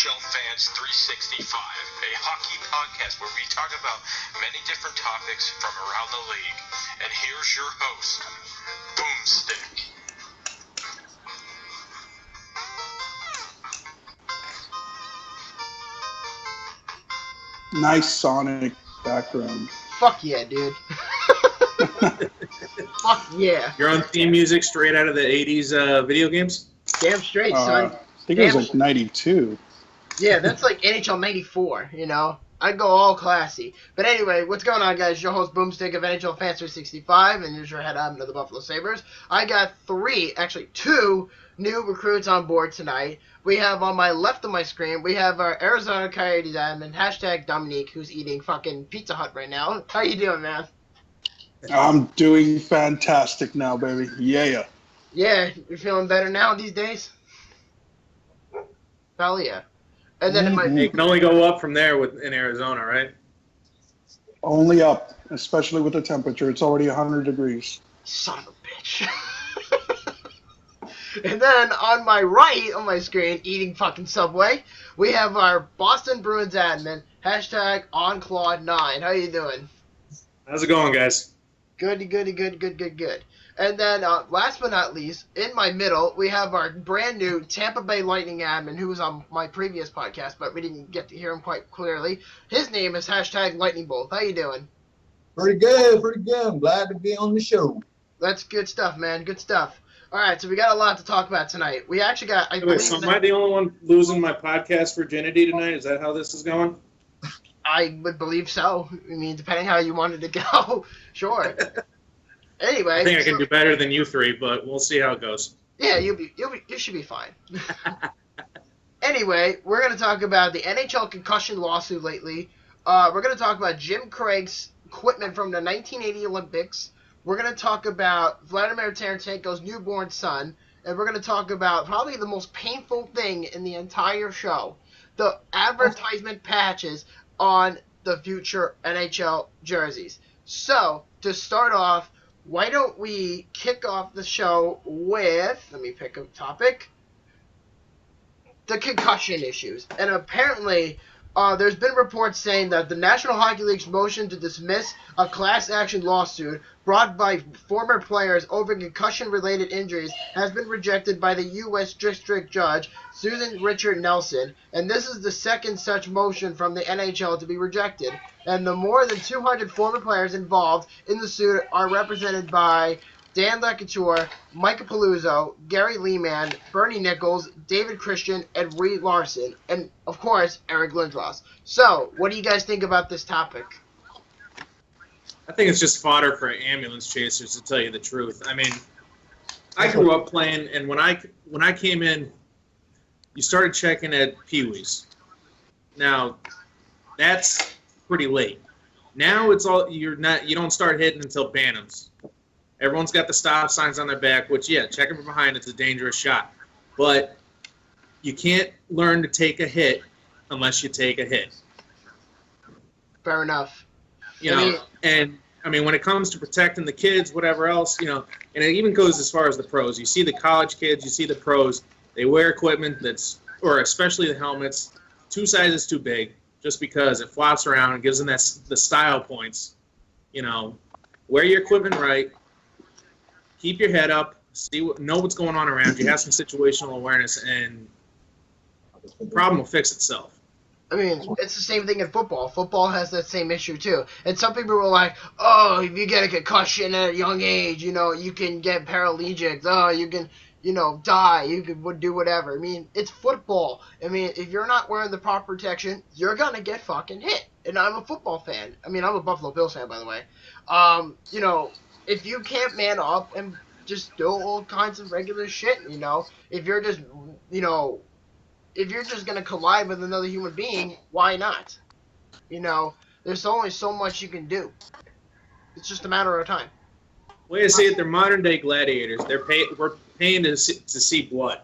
NHL Fans 365, a hockey podcast where we talk about many different topics from around the league. And here's your host, Boomstick. Nice sonic background. Fuck yeah, dude. Fuck yeah. Your own theme music straight out of the 80s video games? Damn straight, son. I think it was like 92. Yeah, that's like NHL 94, you know? I'd go all classy. But anyway, what's going on, guys? Your host, Boomstick of NHL Fans 365, and here's your head admin of the Buffalo Sabres. I got two new recruits on board tonight. We have on my left of my screen, we have our Arizona Coyotes admin, hashtag Domingue, who's eating fucking Pizza Hut right now. How you doing, man? I'm doing fantastic now, baby. Yeah. Yeah, you're feeling better now these days? Hell yeah. And then it can only go up from there in Arizona, right? Only up, especially with the temperature. It's already 100 degrees. Son of a bitch. And then on my right on my screen, eating fucking Subway, we have our Boston Bruins admin, hashtag OnClaw9. How you doing? How's it going, guys? Good. And then last but not least, in my middle, we have our brand new Tampa Bay Lightning admin, who was on my previous podcast, but we didn't get to hear him quite clearly. His name is hashtag Lightning Bolt. How you doing? Pretty good. I'm glad to be on the show. That's good stuff, man. Good stuff. All right, so we got a lot to talk about tonight. We actually got... Am I the only one losing my podcast virginity tonight? Is that how this is going? I would believe so. I mean, depending how you wanted to go, sure. Anyway, I think I can do better than you three, but we'll see how it goes. Yeah, you should be fine. Anyway, we're going to talk about the NHL concussion lawsuit lately. We're going to talk about Jim Craig's equipment from the 1980 Olympics. We're going to talk about Vladimir Tarasenko's newborn son. And we're going to talk about probably the most painful thing in the entire show, the advertisement patches on the future NHL jerseys. So, to start off, why don't we kick off the show with, let me pick a topic, the concussion issues. And apparently, there's been reports saying that the National Hockey League's motion to dismiss a class action lawsuit brought by former players over concussion-related injuries has been rejected by the U.S. District Judge Susan Richard Nelson, and this is the second such motion from the NHL to be rejected. And the more than 200 former players involved in the suit are represented by Dan LeCouture, Micah Paluzzo, Gary Lehman, Bernie Nichols, David Christian, and Reed Larson, and, of course, Eric Lindros. So, what do you guys think about this topic? I think it's just fodder for ambulance chasers, to tell you the truth. I mean, I grew up playing, and when I came in, you started checking at Pee-wees. Now, that's pretty late. Now it's all you don't start hitting until Bantams. Everyone's got the stop signs on their back, which, yeah, checking from behind, it's a dangerous shot. But you can't learn to take a hit unless you take a hit. Fair enough. And when it comes to protecting the kids, whatever else, and it even goes as far as the pros. You see the college kids, you see the pros, they wear equipment or especially the helmets, 2 sizes too big, just because it flops around and gives them the style points. Wear your equipment right. Keep your head up, know what's going on around you, have some situational awareness, and the problem will fix itself. I mean, it's the same thing in football. Football has that same issue, too. And some people were like, oh, if you get a concussion at a young age, you can get paraplegic. Oh, you can, die. You can do whatever. I mean, it's football. I mean, if you're not wearing the proper protection, you're going to get fucking hit. And I'm a football fan. I mean, I'm a Buffalo Bills fan, by the way. If you can't man up and just do all kinds of regular shit, if you're just, if you're just going to collide with another human being, why not? There's only so much you can do. It's just a matter of time. Way to say it, they're modern-day gladiators. We're paying to see blood.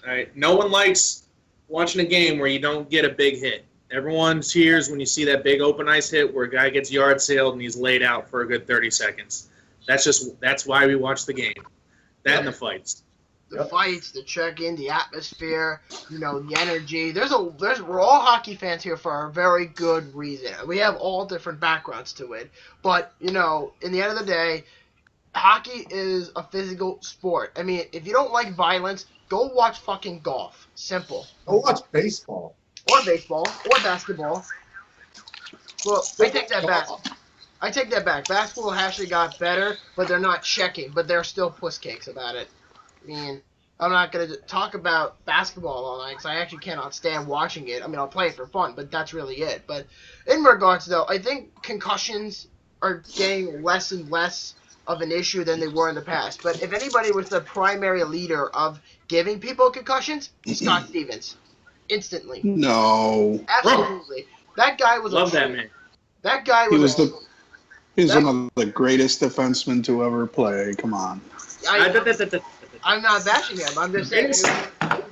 All right? No one likes watching a game where you don't get a big hit. Everyone cheers when you see that big open ice hit where a guy gets yard sailed and he's laid out for a good 30 seconds. That's why we watch the game. That and the fights. The fights, the check-in, the atmosphere, the energy. We're all hockey fans here for a very good reason. We have all different backgrounds to it. But, in the end of the day, hockey is a physical sport. I mean, if you don't like violence, go watch fucking golf. Simple. Go watch baseball. Or baseball. Or basketball. Well, I take that back. Basketball actually got better, but they're not checking. But they're still puss cakes about it. I mean, I'm not going to talk about basketball all night because I actually cannot stand watching it. I mean, I'll play it for fun, but that's really it. But in regards, though, I think concussions are getting less and less of an issue than they were in the past. But if anybody was the primary leader of giving people concussions, Scott Stevens. Instantly. No. Absolutely. That guy was Love that man. That guy was He's one of the greatest defensemen to ever play. Come on. I'm not bashing him. I'm just saying he's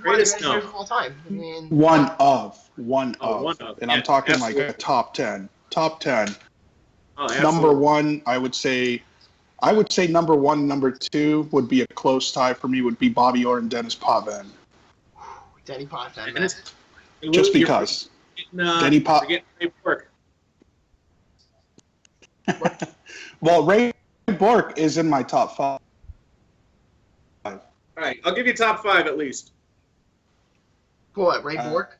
Greatest of all time. I mean, One of. And I'm talking absolutely. like a top 10. Top 10. Oh, Number one, I would say number one, number two would be a close tie for me. Would be Bobby Orr and Dennis Potvin. Denny Potvin. And Just because. Denny Forget Ray Bork. Well, Ray Bork is in my top 5. All right, I'll give you top 5 at least. What, Ray Bork?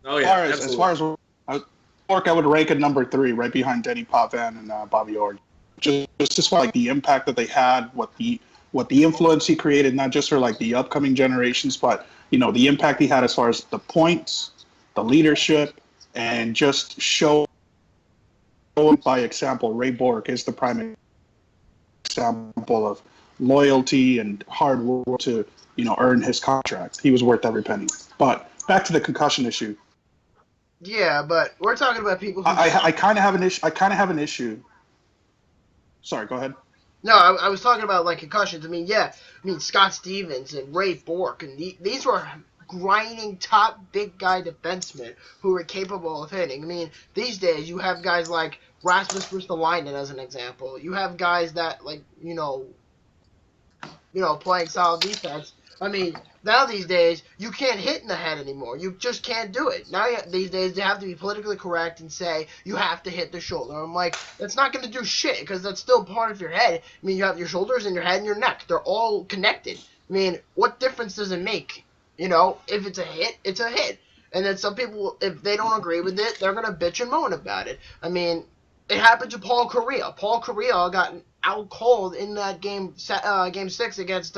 Oh yeah, As far as Bork, I would rank at number 3, right behind Denny Potvin and Bobby Orr. Just for like the impact that they had, what the influence he created, not just for like the upcoming generations, but the impact he had as far as the points, the leadership, and just show by example. Ray Bork is the prime example of loyalty and hard work to earn his contract. He was worth every penny. But back to the concussion issue. Yeah, but we're talking about people who I kind of have an issue. Sorry, go ahead. No, I was talking about like concussions. I mean, Scott Stevens and Ray Bork, and these were grinding top big guy defensemen who were capable of hitting. I mean, these days you have guys like Rasmus Ristolainen as an example. You have guys that playing solid defense. I mean, now these days you can't hit in the head anymore. You just can't do it. Now these days they have to be politically correct and say you have to hit the shoulder. I'm like, that's not going to do shit because that's still part of your head. I mean, you have your shoulders and your head and your neck. They're all connected. I mean, what difference does it make? If it's a hit, it's a hit. And then some people, if they don't agree with it, they're going to bitch and moan about it. I mean, it happened to Paul Correa. Paul Correa got out cold in that game 6 against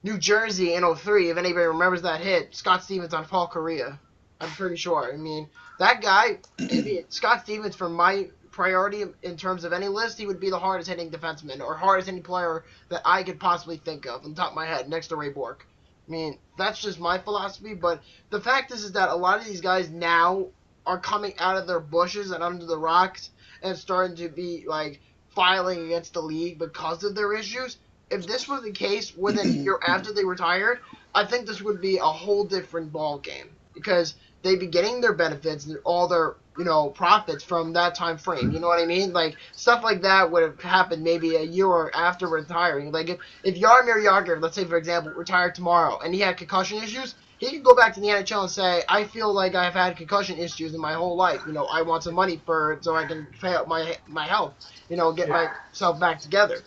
New Jersey in 03. If anybody remembers that hit, Scott Stevens on Paul Correa. I'm pretty sure. I mean, that guy, Scott Stevens, for my priority in terms of any list, he would be the hardest hitting defenseman or hardest hitting player that I could possibly think of on the top of my head next to Ray Bork. I mean, that's just my philosophy, but the fact is that a lot of these guys now are coming out of their bushes and under the rocks and starting to be, filing against the league because of their issues. If this was the case within a year after they retired, I think this would be a whole different ball game because they'd be getting their benefits and all their, profits from that time frame. You know what I mean? Stuff like that would have happened maybe a year after retiring. If Jaromir Jagr, let's say, for example, retired tomorrow and he had concussion issues, he could go back to the NHL and say, I feel like I've had concussion issues in my whole life. I want some money for it so I can pay up my health, get myself back together.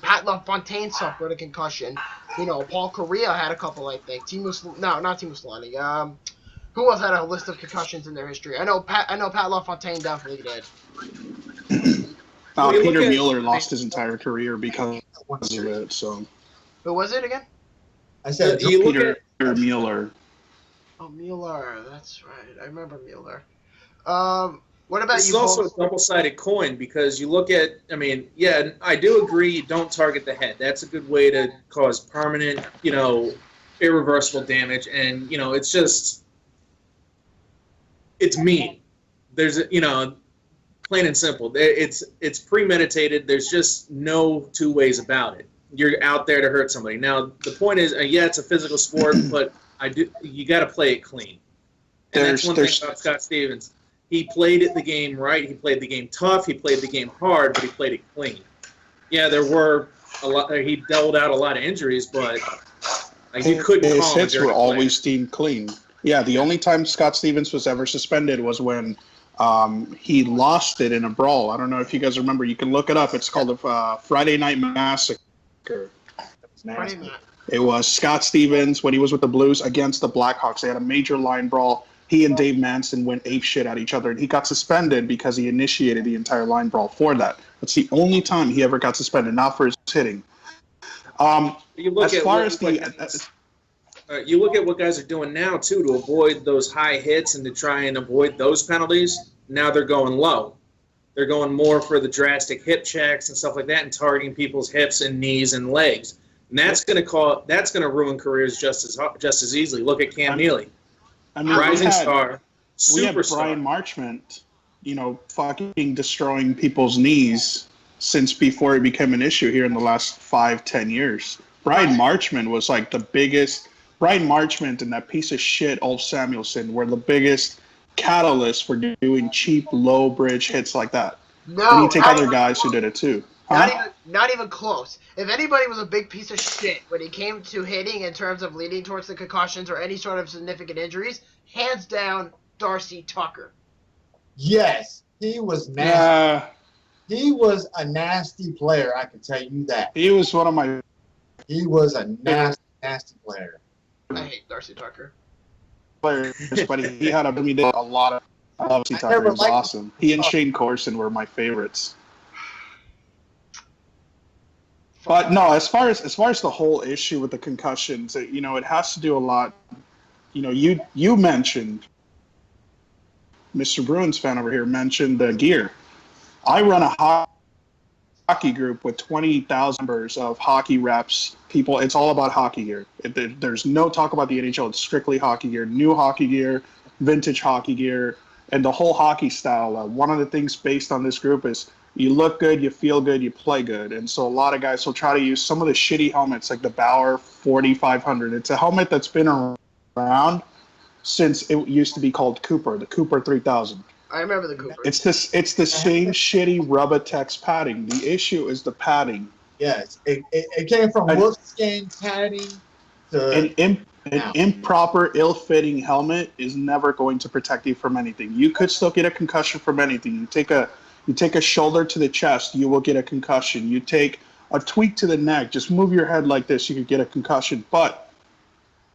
Pat LaFontaine suffered a concussion. Paul Correa had a couple, I think. Not Timo Solani. Who else had a list of concussions in their history? I know Pat LaFontaine definitely did. Peter Mueller lost his entire career because of it. So. Who was it again? I said Peter Mueller. Oh, Mueller. That's right. I remember Mueller. What about It's you? also Paul? a double-sided coin because you look at, I do agree you don't target the head. That's a good way to cause permanent, irreversible damage. And, it's just, it's mean. There's, plain and simple. It's premeditated. There's just no two ways about it. You're out there to hurt somebody. Now, the point is, it's a physical sport, but you got to play it clean. And that's one thing about Scott Stevens. He played the game right. He played the game tough. He played the game hard, but he played it clean. Yeah, there were a lot. He dealt out a lot of injuries, but you couldn't His call him a hits dirty were player. always deemed clean. Yeah, the only time Scott Stevens was ever suspended was when he lost it in a brawl. I don't know if you guys remember. You can look it up. It's called the Friday Night Massacre. It was Scott Stevens when he was with the Blues against the Blackhawks. They had a major line brawl. He and Dave Manson went apeshit at each other, and he got suspended because he initiated the entire line brawl for that. That's the only time he ever got suspended, not for his hitting. You look As at far what- as the you look at what guys are doing now too to avoid those high hits and to try and avoid those penalties. Now they're going low. They're going more for the drastic hip checks and stuff like that, and targeting people's hips and knees and legs. And that's going to ruin careers just as easily. Look at Cam Neely, rising star, we had superstar. Brian Marchment, fucking destroying people's knees since before it became an issue here in the last 5-10 years. Brian Marchment was like the biggest. Brian Marchment and that piece of shit Ulf Samuelsson were the biggest catalyst for doing cheap, low bridge hits like that. No, and you take other guys who did it too. Not even close. If anybody was a big piece of shit when it came to hitting in terms of leading towards the concussions or any sort of significant injuries, hands down, Darcy Tucker. Yes, he was nasty. He was a nasty player, I can tell you that. He was one of my... He was a nasty player. I hate Darcy Tucker. Players, but he had a lot of... Darcy Tucker was awesome. He and Shane Corson were my favorites. But no, as far as the whole issue with the concussions, it has to do a lot. You mentioned, Mr. Bruins fan over here mentioned the gear. I run a hockey group with 20,000 members of hockey reps. People, it's all about hockey gear. There's no talk about the NHL. It's strictly hockey gear, new hockey gear, vintage hockey gear, and the whole hockey style. One of the things based on this group is you look good, you feel good, you play good. And so a lot of guys will try to use some of the shitty helmets like the Bauer 4500. It's a helmet that's been around since it used to be called Cooper, the Cooper 3000. I remember the Cooper. It's the same shitty Rubbertex padding. The issue is the padding. Yes, it came from wolfskin padding to... An improper, ill-fitting helmet is never going to protect you from anything. You could still get a concussion from anything. You take a shoulder to the chest, you will get a concussion. You take a tweak to the neck, just move your head like this, you could get a concussion. But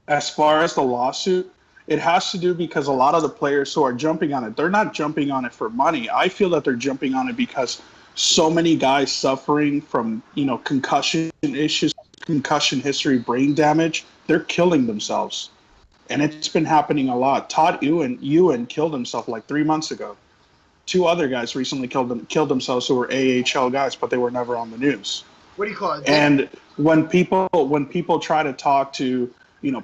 as far as the lawsuit, it has to do because a lot of the players who are jumping on it, they're not jumping on it for money. I feel that they're jumping on it because so many guys suffering from, concussion issues, concussion history, brain damage, they're killing themselves. And it's been happening a lot. Todd Ewan killed himself like 3 months ago. 2 other guys recently killed themselves who were AHL guys, but they were never on the news. What do you call it? And when people try to talk to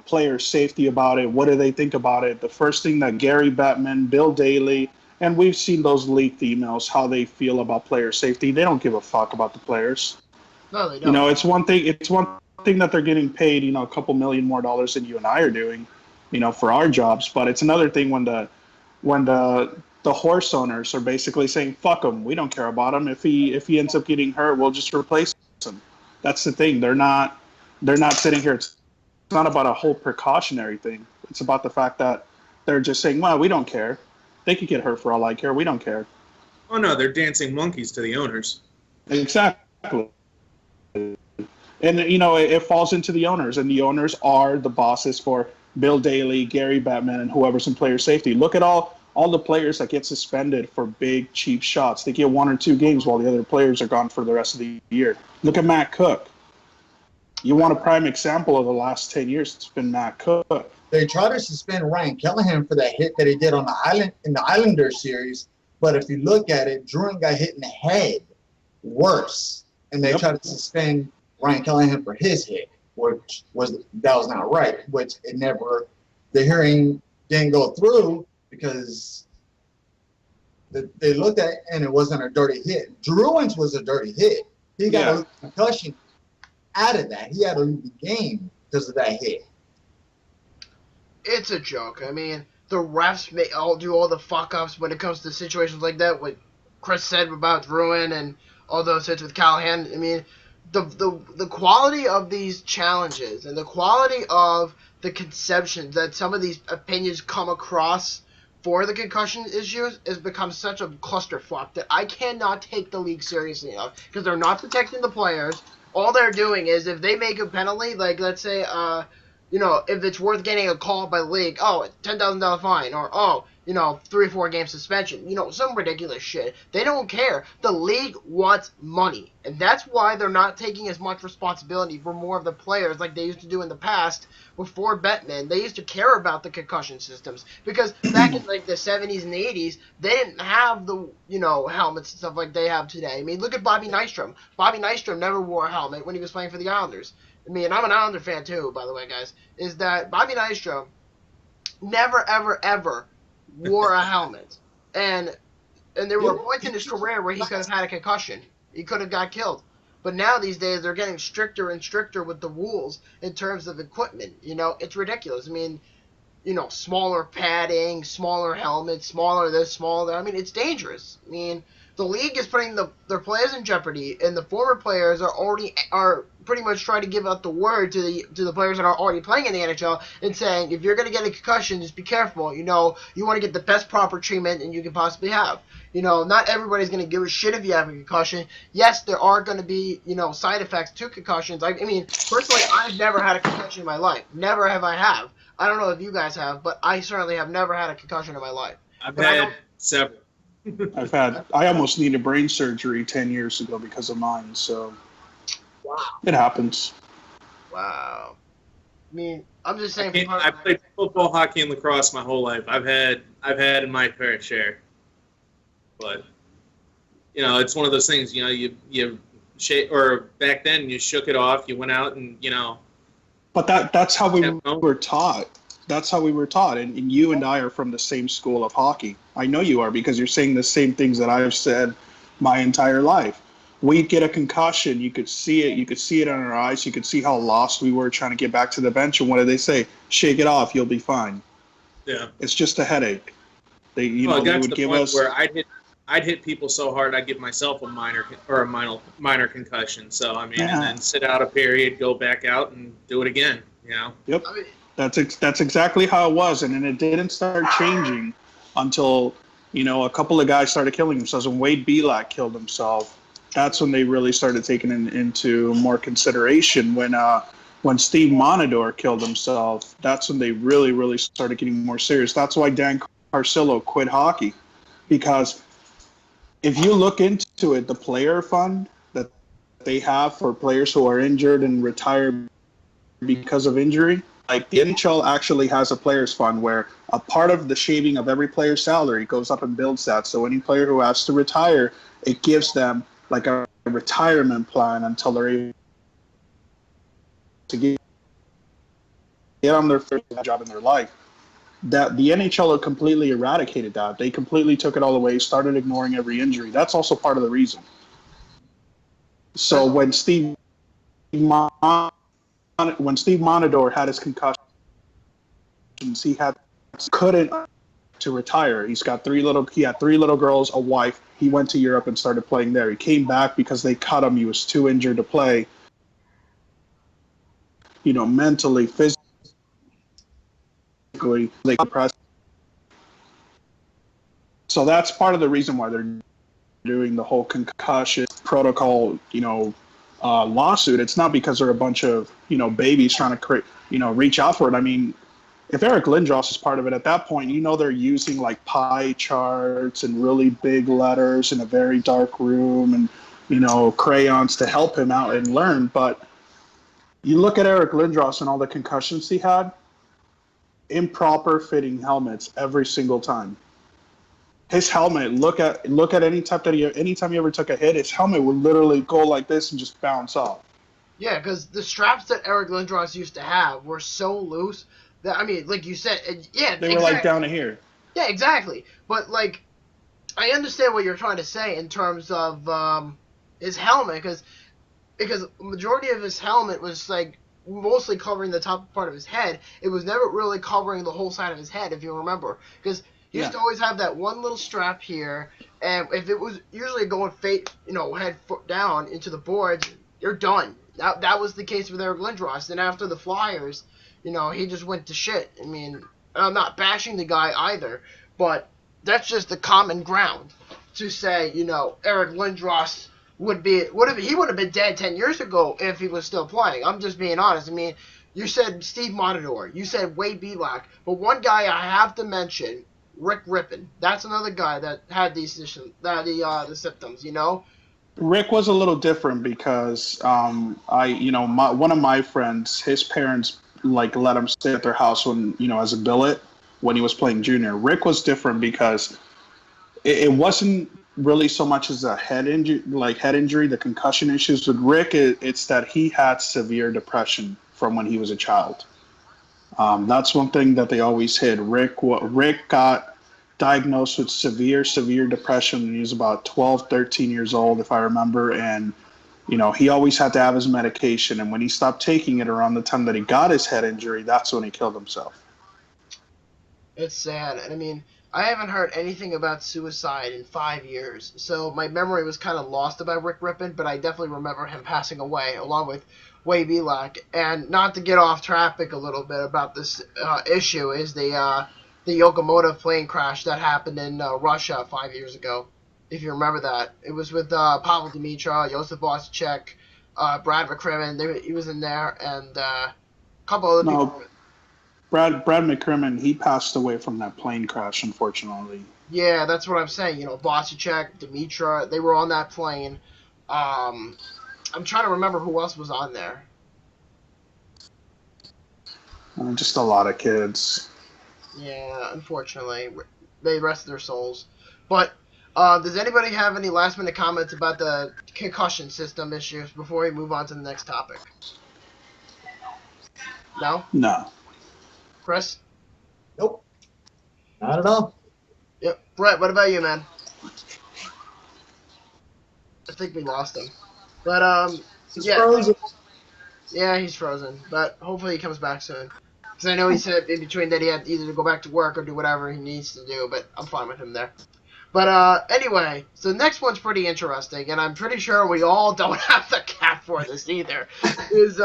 player safety about it, what do they think about it? The first thing that Gary Bettman, Bill Daly, and we've seen those leaked emails, how they feel about player safety. They don't give a fuck about the players. No, they don't. It's one thing that they're getting paid, a couple million more dollars than you and I are doing, for our jobs. But it's another thing when the horse owners are basically saying, fuck him, we don't care about him. If he ends up getting hurt, we'll just replace him. That's the thing. They're not sitting here. It's not about a whole precautionary thing. It's about the fact that they're just saying, well, we don't care. They could get hurt for all I care. We don't care. Oh, no, they're dancing monkeys to the owners. Exactly. And, it falls into the owners, and the owners are the bosses for Bill Daly, Gary Bettman, and whoever's in player safety. Look at all the players that get suspended for big, cheap shots. They get 1 or 2 games while the other players are gone for the rest of the year. Look at Matt Cook. You want a prime example of the last 10 years, it's been Matt Cook. They tried to suspend Ryan Callahan for that hit that he did on the Islanders series, but if you look at it, Druin got hit in the head worse, and they tried to suspend Ryan Callahan for his hit, which was not right. The hearing didn't go through because they looked at it and it wasn't a dirty hit. Druin's was a dirty hit. He got a concussion out of that. He had to leave the game because of that hit. It's a joke. I mean, the refs do all the fuck-ups when it comes to situations like that. What Chris said about Druin and all those hits with Callahan. I mean, the quality of these challenges and the quality of the conceptions that some of these opinions come across for the concussion issues has become such a clusterfuck that I cannot take the league seriously enough because they're not protecting the players. All they're doing is if they make a penalty, like let's say, if it's worth getting a call by the league, $10,000 fine, or 3 or 4 game suspension, some ridiculous shit. They don't care. The league wants money, and that's why they're not taking as much responsibility for more of the players like they used to do in the past before Bettman. They used to care about the concussion systems because back in like the 70s and the 80s, they didn't have the helmets and stuff like they have today. I mean, look at Bobby Nystrom. Bobby Nystrom never wore a helmet when he was playing for the Islanders. I mean, I'm an Islander fan too, by the way, guys. Is that Bobby Nystrom never, ever, ever wore a helmet, and there were points in his career where he could have had a concussion. He could have got killed. But now these days they're getting stricter and stricter with the rules in terms of equipment. It's ridiculous. I mean, smaller padding, smaller helmets, smaller this, smaller. I mean, it's dangerous. I mean, the league is putting their players in jeopardy, and the former players are pretty much trying to give out the word to the players that are already playing in the NHL and saying, if you're going to get a concussion, just be careful. You want to get the best proper treatment and you can possibly have. Not everybody's going to give a shit if you have a concussion. Yes, there are going to be, side effects to concussions. I mean, personally, I've never had a concussion in my life. Never have I have. I don't know if you guys have, but I certainly have never had a concussion in my life. I've had several. I almost needed brain surgery 10 years ago because of mine, so wow. It happens. Wow. I mean, I'm just saying. I played football, hockey, and lacrosse my whole life. I've had my fair share, but it's one of those things. You or back then you shook it off. You went out and But that's how we were taught. That's how we were taught, and you and I are from the same school of hockey. I know you are because you're saying the same things that I've said my entire life. We'd get a concussion. You could see it. You could see it in our eyes. You could see how lost we were trying to get back to the bench. And what did they say? Shake it off. You'll be fine. Yeah. It's just a headache. They they would give us where I'd hit people so hard I'd give myself a minor concussion. So and then sit out a period, go back out, and do it again. Yep. That's exactly how it was, and then it didn't start changing until a couple of guys started killing themselves. When Wade Belak killed himself, that's when they really started taking into more consideration. When Steve Monador killed himself, that's when they really, really started getting more serious. That's why Dan Carcillo quit hockey, because if you look into it, the player fund that they have for players who are injured and retire because of injury. Like the NHL actually has a players fund where a part of the shaving of every player's salary goes up and builds that. So any player who has to retire, it gives them like a retirement plan until they're able to get on their first job in their life. That the NHL completely eradicated that. They completely took it all away, started ignoring every injury. That's also part of the reason. So when Steve Monador had his concussions, he couldn't to retire. He had 3 little girls, a wife. He went to Europe and started playing there. He came back because they cut him. He was too injured to play. Mentally, physically, they depressed. So that's part of the reason why they're doing the whole concussion protocol, lawsuit. It's not because they're a bunch of babies trying to reach out for it. I mean, if Eric Lindros is part of it at that point, they're using like pie charts and really big letters in a very dark room and crayons to help him out and learn. But you look at Eric Lindros and all the concussions he had, improper fitting helmets every single time. His helmet, look at anytime you ever took a hit, his helmet would literally go like this and just bounce off. Yeah, because the straps that Eric Lindros used to have were so loose that, like you said, they were like down to here. Yeah, exactly. But I understand what you're trying to say in terms of his helmet, because the majority of his helmet was mostly covering the top part of his head. It was never really covering the whole side of his head, if you remember, because he used to always have that one little strap here, and if it was usually going head foot down into the boards, you're done. That was the case with Eric Lindros. And after the Flyers, he just went to shit. I mean, I'm not bashing the guy either, but that's just the common ground to say, Eric Lindros would have been dead 10 years ago if he was still playing. I'm just being honest. I mean, you said Steve Montador, you said Wade Belak, but one guy I have to mention, Rick Rippon. That's another guy that had the symptoms. Rick was a little different because one of my friends, his parents let him stay at their house when as a billet when he was playing junior. Rick was different because it wasn't really so much as a head injury, the concussion issues with Rick. It's that he had severe depression from when he was a child. That's one thing that they always hit. Rick got diagnosed with severe depression when he was about 12, 13 years old, if I remember. And, he always had to have his medication. And when he stopped taking it around the time that he got his head injury, that's when he killed himself. It's sad. And I mean, I haven't heard anything about suicide in 5 years. So my memory was kind of lost about Rick Rippon, but I definitely remember him passing away along with Wade Belak. And not to get off topic a little bit about this issue is the Yokomoto plane crash that happened in Russia 5 years ago, if you remember that. It was with Pavel Demitra, Josef Vosicek, Brad McCrimmon. He was in there, and a couple other people. Brad McCrimmon, he passed away from that plane crash, unfortunately. Yeah, that's what I'm saying. Vosicek, Demitra, they were on that plane. I'm trying to remember who else was on there. Just a lot of kids. Yeah, unfortunately, they rest their souls. But does anybody have any last-minute comments about the concussion system issues before we move on to the next topic? No? No. Chris? Nope. Not at all. Yep. Brett, what about you, man? I think we lost him. But, He's yeah. frozen. Yeah, he's frozen. But hopefully he comes back soon. Because I know he said in between that he had either to go back to work or do whatever he needs to do, but I'm fine with him there. But anyway, so the next one's pretty interesting, and I'm pretty sure we all don't have the cap for this either, is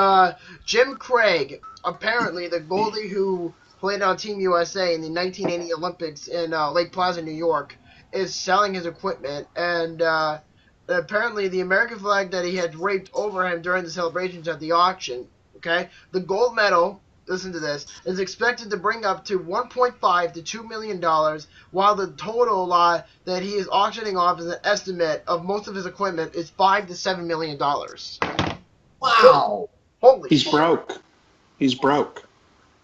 Jim Craig, apparently the goalie who played on Team USA in the 1980 Olympics in Lake Plaza, New York, is selling his equipment, and apparently the American flag that he had draped over him during the celebrations at the auction, okay, the gold medal, listen to this, is expected to bring up to $1.5 to $2 million, while the total that he is auctioning off as an estimate of most of his equipment is $5 to $7 million. Wow. Holy He's shit. broke. He's broke.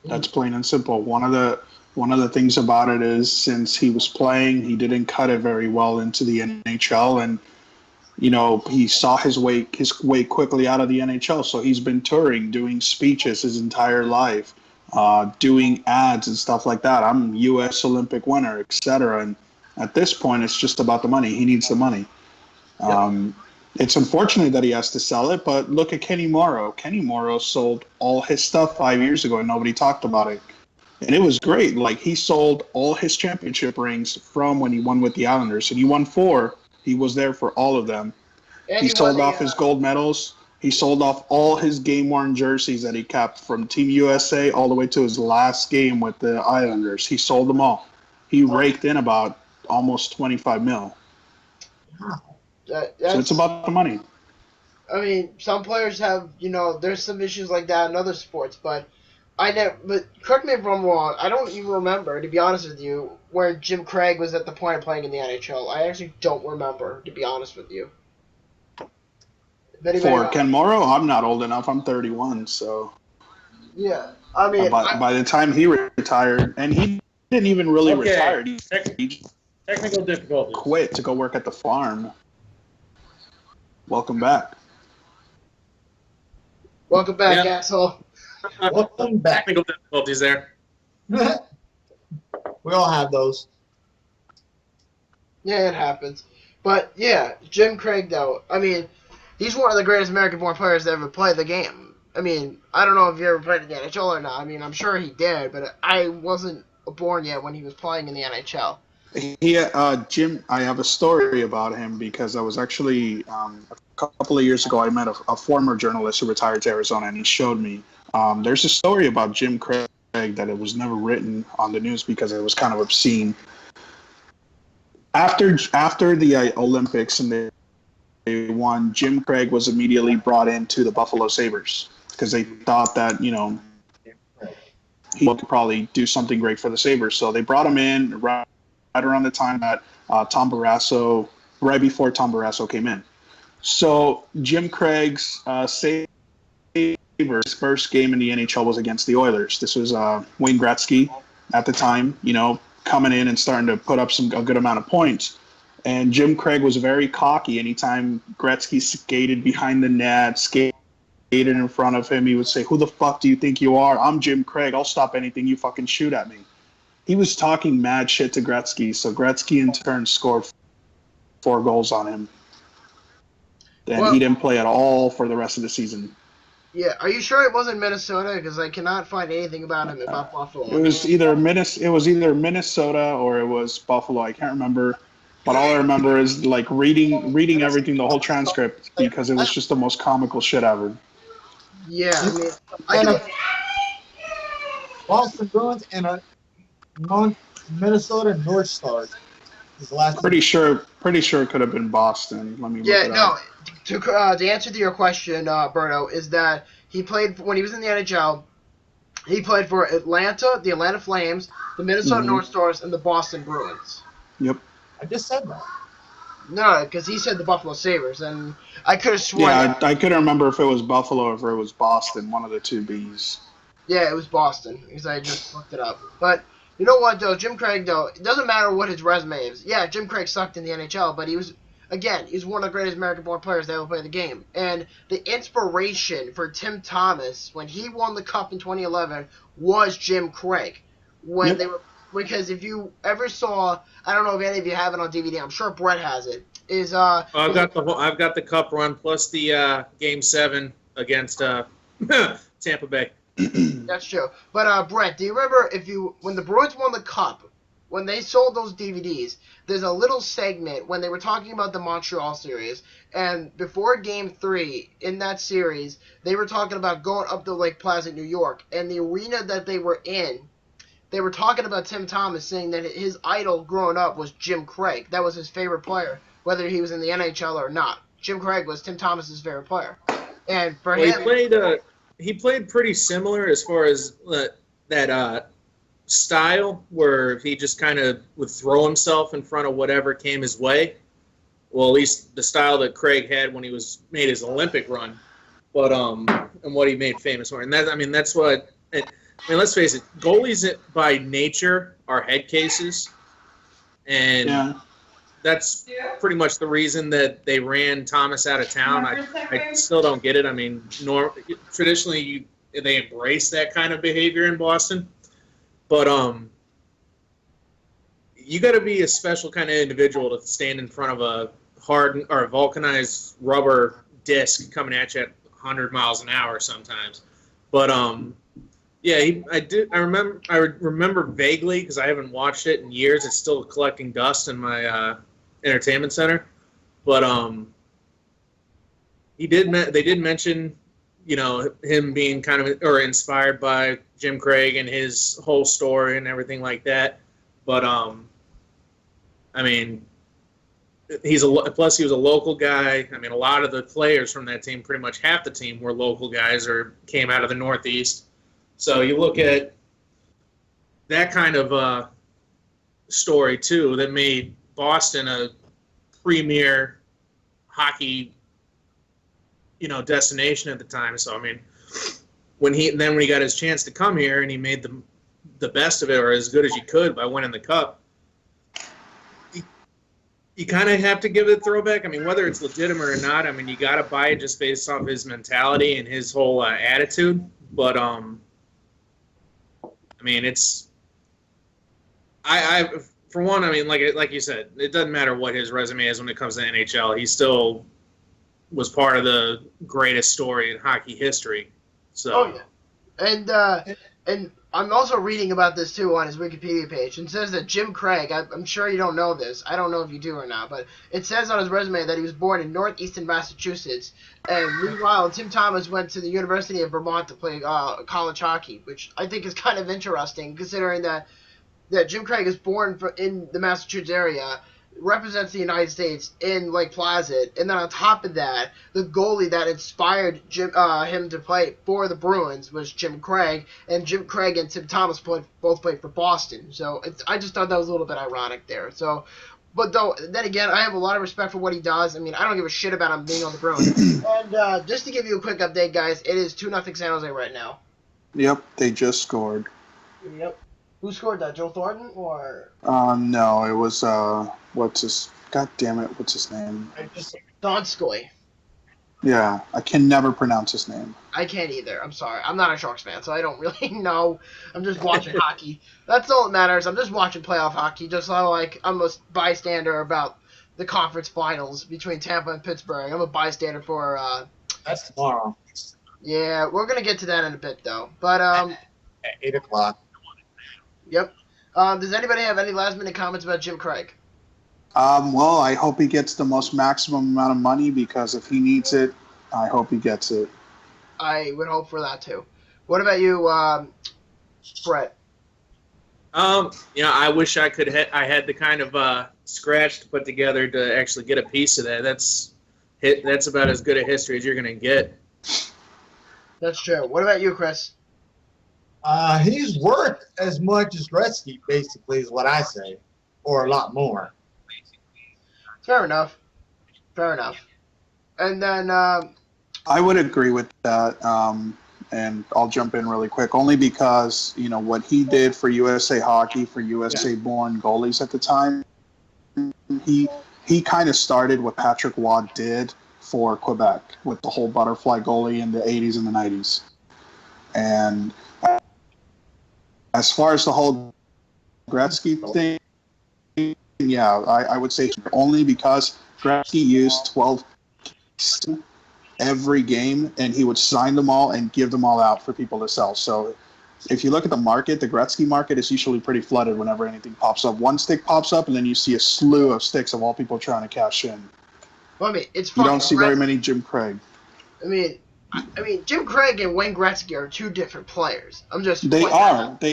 That's plain and simple. One of the things about it is since he was playing, he didn't cut it very well into the NHL, and he saw his way quickly out of the NHL. So he's been touring, doing speeches his entire life, doing ads and stuff like that. I'm U.S. Olympic winner, etc. And at this point, it's just about the money. He needs the money. It's unfortunate that he has to sell it, but look at Kenny Morrow. Kenny Morrow sold all his stuff 5 years ago, and nobody talked about it. And it was great. He sold all his championship rings from when he won with the Islanders, and he won 4. He was there for all of them. And He sold off his gold medals. He sold off all his game-worn jerseys that he kept from Team USA all the way to his last game with the Islanders. He sold them all. He raked in about almost $25 million. So it's about the money. I mean, some players have, there's some issues like that in other sports, but but correct me if I'm wrong, I don't even remember, to be honest with you, where Jim Craig was at the point of playing in the NHL. I actually don't remember, to be honest with you. For Ken Morrow, I'm not old enough. I'm 31, so. Yeah, I mean. By the time he retired, and he didn't even really retire. He Technical difficulties. quit to go work at the farm. Welcome back. Welcome back, asshole. Welcome back. Technical difficulties there. We all have those. Yeah, it happens. But, yeah, Jim Craig, though, I mean, he's one of the greatest American-born players to ever play the game. I mean, I don't know if he ever played in the NHL or not. I mean, I'm sure he did, but I wasn't born yet when he was playing in the NHL. Jim, I have a story about him because I was actually a couple of years ago. I met a former journalist who retired to Arizona, and he showed me. There's a story about Jim Craig that it was never written on the news because it was kind of obscene. After the Olympics and they won, Jim Craig was immediately brought into the Buffalo Sabres because they thought that he could probably do something great for the Sabres. So they brought him in right around the time that Tom Barrasso, right before Tom Barrasso came in. So Jim Craig's Sabres' first game in the NHL was against the Oilers. This was Wayne Gretzky at the time, coming in and starting to put up a good amount of points. And Jim Craig was very cocky. Anytime Gretzky skated behind the net, skated in front of him, he would say, "Who the fuck do you think you are? I'm Jim Craig. I'll stop anything you fucking shoot at me." He was talking mad shit to Gretzky, so Gretzky in turn scored 4 goals on him. And he didn't play at all for the rest of the season. Yeah, are you sure it wasn't Minnesota? Because I cannot find anything about him about Buffalo. It was either Minnesota or it was Buffalo. I can't remember. But all I remember is like reading everything, the whole transcript, because it was just the most comical shit ever. Yeah, I mean, Boston Bruins and a Minnesota North Stars. Pretty sure it could have been Boston. Let me look it up. To answer to your question, Berto, is that he played when he was in the NHL. He played for Atlanta, the Atlanta Flames, the Minnesota North Stars, and the Boston Bruins. Yep. I just said that. No, because he said the Buffalo Sabres, and I could have sworn. Yeah, I couldn't remember if it was Buffalo or if it was Boston, one of the two Bs. Yeah, it was Boston, because I just looked it up. But you know what, though? Jim Craig, though, it doesn't matter what his resume is. Yeah, Jim Craig sucked in the NHL, but he's one of the greatest American-born players that ever played the game. And the inspiration for Tim Thomas when he won the Cup in 2011 was Jim Craig. Because if you ever saw, I don't know if any of you have it on DVD. I'm sure Brett has it. I've got the Cup run plus the Game 7 against Tampa Bay. That's true. But Brett, do you remember when the Bruins won the Cup, when they sold those DVDs? There's a little segment when they were talking about the Montreal series, and before Game 3 in that series, they were talking about going up to Lake Placid, New York, and the arena that they were in. They were talking about Tim Thomas, saying that his idol growing up was Jim Craig. That was his favorite player, whether he was in the NHL or not. Jim Craig was Tim Thomas's favorite player. And for him, he played pretty similar as far as that style, where he just kind of would throw himself in front of whatever came his way. Well, at least the style that Craig had when he made his Olympic run, but and what he made famous for. And that's what. Let's face it, goalies by nature are head cases, and that's pretty much the reason that they ran Thomas out of town. I still don't get it. I mean, traditionally they embrace that kind of behavior in Boston, but you got to be a special kind of individual to stand in front of a hardened or vulcanized rubber disc coming at you at 100 miles an hour sometimes, but yeah, I remember vaguely because I haven't watched it in years. It's still collecting dust in my entertainment center, but they did mention, him being kind of or inspired by Jim Craig and his whole story and everything like that. But he was a local guy. I mean, a lot of the players from that team, pretty much half the team, were local guys or came out of the Northeast. So you look at that kind of story, too, that made Boston a premier hockey, destination at the time. So, when he got his chance to come here and he made the best of it, or as good as you could by winning the Cup, you kind of have to give it a throwback. Whether it's legitimate or not, you got to buy it just based off his mentality and his whole attitude. But, for one, like you said, it doesn't matter what his resume is when it comes to NHL. He still was part of the greatest story in hockey history. So, and I'm also reading about this too on his Wikipedia page, and it says that Jim Craig, I'm sure you don't know this, I don't know if you do or not, but it says on his resume that he was born in northeastern Massachusetts, and meanwhile Tim Thomas went to the University of Vermont to play college hockey, which I think is kind of interesting, considering that Jim Craig is born in the Massachusetts area, represents the United States in Lake Placid, and then on top of that, the goalie that inspired him to play for the Bruins was Jim Craig, and Jim Craig and Tim Thomas both played for Boston. So I just thought that was a little bit ironic there. So, but then again, I have a lot of respect for what he does. I mean, I don't give a shit about him being on the Bruins. And just to give you a quick update, guys, it is 2-0 San Jose right now. Yep, they just scored. Yep. Who scored that? Joe Thornton or? No, it was what's his name? Donskoy. Yeah, I can never pronounce his name. I can't either. I'm sorry. I'm not a Sharks fan, so I don't really know. I'm just watching hockey. That's all that matters. I'm just watching playoff hockey, just like I'm a bystander about the conference finals between Tampa and Pittsburgh. I'm a bystander for. That's tomorrow. Yeah, we're gonna get to that in a bit though. But At 8 o'clock. Yep. Does anybody have any last-minute comments about Jim Craig? Well, I hope he gets the most maximum amount of money because if he needs it, I hope he gets it. I would hope for that too. What about you, Brett? I wish I could. I had the kind of scratch to put together to actually get a piece of that. That's about as good a history as you're gonna get. That's true. What about you, Chris? He's worth as much as Gretzky, basically, is what I say, or a lot more. Fair enough. And then I would agree with that, and I'll jump in really quick, only because what he did for USA Hockey, for USA-born goalies at the time. He kind of started what Patrick Waugh did for Quebec with the whole butterfly goalie in the 80s and the 90s, and as far as the whole Gretzky thing, yeah, I would say only because Gretzky used 12 every game, and he would sign them all and give them all out for people to sell. So if you look at the market, the Gretzky market is usually pretty flooded whenever anything pops up. One stick pops up, and then you see a slew of sticks of all people trying to cash in. Well, I mean, it's you don't see very many Jim Craig. I mean, Jim Craig and Wayne Gretzky are two different players. They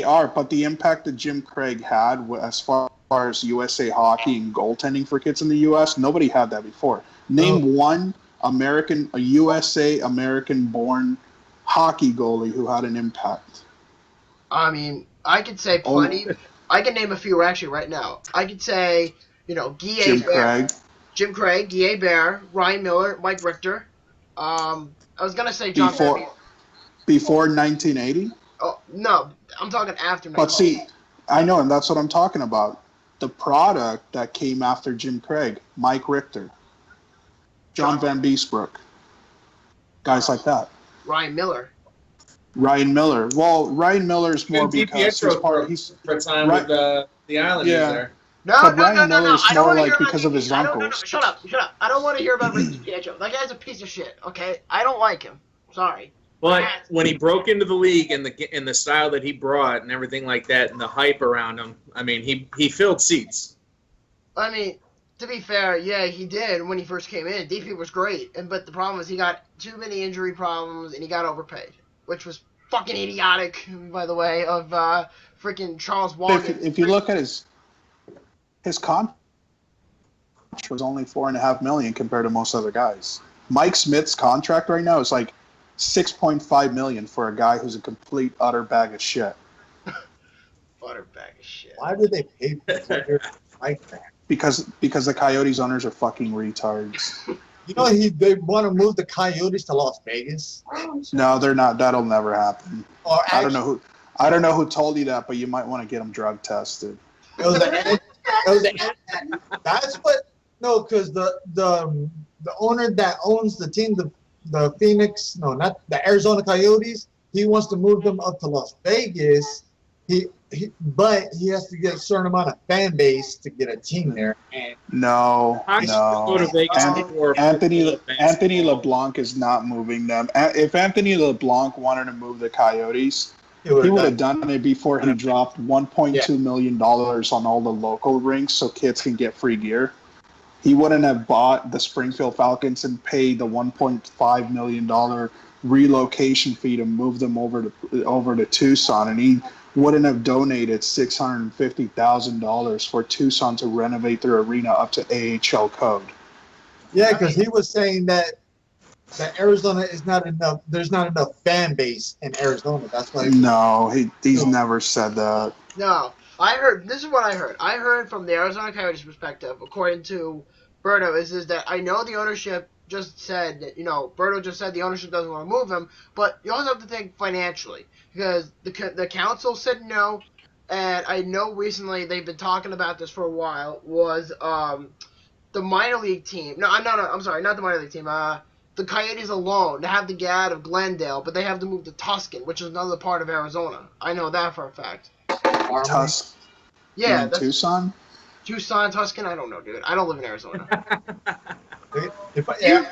are, but the impact that Jim Craig had as far as USA Hockey and goaltending for kids in the U.S., nobody had that before. Name one USA American-born hockey goalie who had an impact. I mean, I could say plenty. I can name a few actually right now. I could say, Jim Craig, Guy Bear, Ryan Miller, Mike Richter. I was going to say John Before 1980? Oh, no. I'm talking after 1980. But see, I know, and that's what I'm talking about. The product that came after Jim Craig, Mike Richter, John Van Beesbrook, guys like that. Ryan Miller. Well, Ryan Miller's more because he's for time with the Islanders there. No. Miller's I don't more want to like hear because of his uncles. No. Shut up. I don't want to hear about Ricky Pietro. That guy's a piece of shit. Okay, I don't like him. Sorry. But when he broke into the league and the style that he brought and everything like that and the hype around him, I mean, he filled seats. I mean, to be fair, yeah, he did when he first came in. DP was great, but the problem is he got too many injury problems and he got overpaid, which was fucking idiotic, by the way, of freaking Charles Walken. If you look at his contract was only $4.5 million compared to most other guys. Mike Smith's contract right now is like $6.5 million for a guy who's a complete utter bag of shit. Utter bag of shit. Why did they pay players like that? Because the Coyotes owners are fucking retards. They want to move the Coyotes to Las Vegas. No, they're not. That'll never happen. Or I don't know who told you that, but you might want to get them drug tested. That's what. No, because the owner that owns the team, the Phoenix, no, not the Arizona Coyotes, he wants to move them up to Las Vegas. But he has to get a certain amount of fan base to get a team there. No. Anthony LeBlanc is not moving them. If Anthony LeBlanc wanted to move the Coyotes, He would have done it before he dropped $1.2 million on all the local rinks so kids can get free gear. He wouldn't have bought the Springfield Falcons and paid the $1.5 million relocation fee to move them over to Tucson, and he wouldn't have donated $650,000 for Tucson to renovate their arena up to AHL code. Yeah, because he was saying that Arizona is not enough. There's not enough fan base in Arizona. That's why. No, he's never said that. No, I heard. This is what I heard. I heard from the Arizona Coyotes' perspective, according to Berto, is that I know the ownership just said that, Berto just said the ownership doesn't want to move him, but you also have to think financially, because the council said no, and I know recently they've been talking about this for a while, was the minor league team. No, I'm sorry, not the minor league team. The Coyotes alone, they have to get out of Glendale, but they have to move to Tuscan, which is another part of Arizona. I know that for a fact. Tuscan? Yeah. Tucson? Tucson, Tuscan? I don't know, dude. I don't live in Arizona.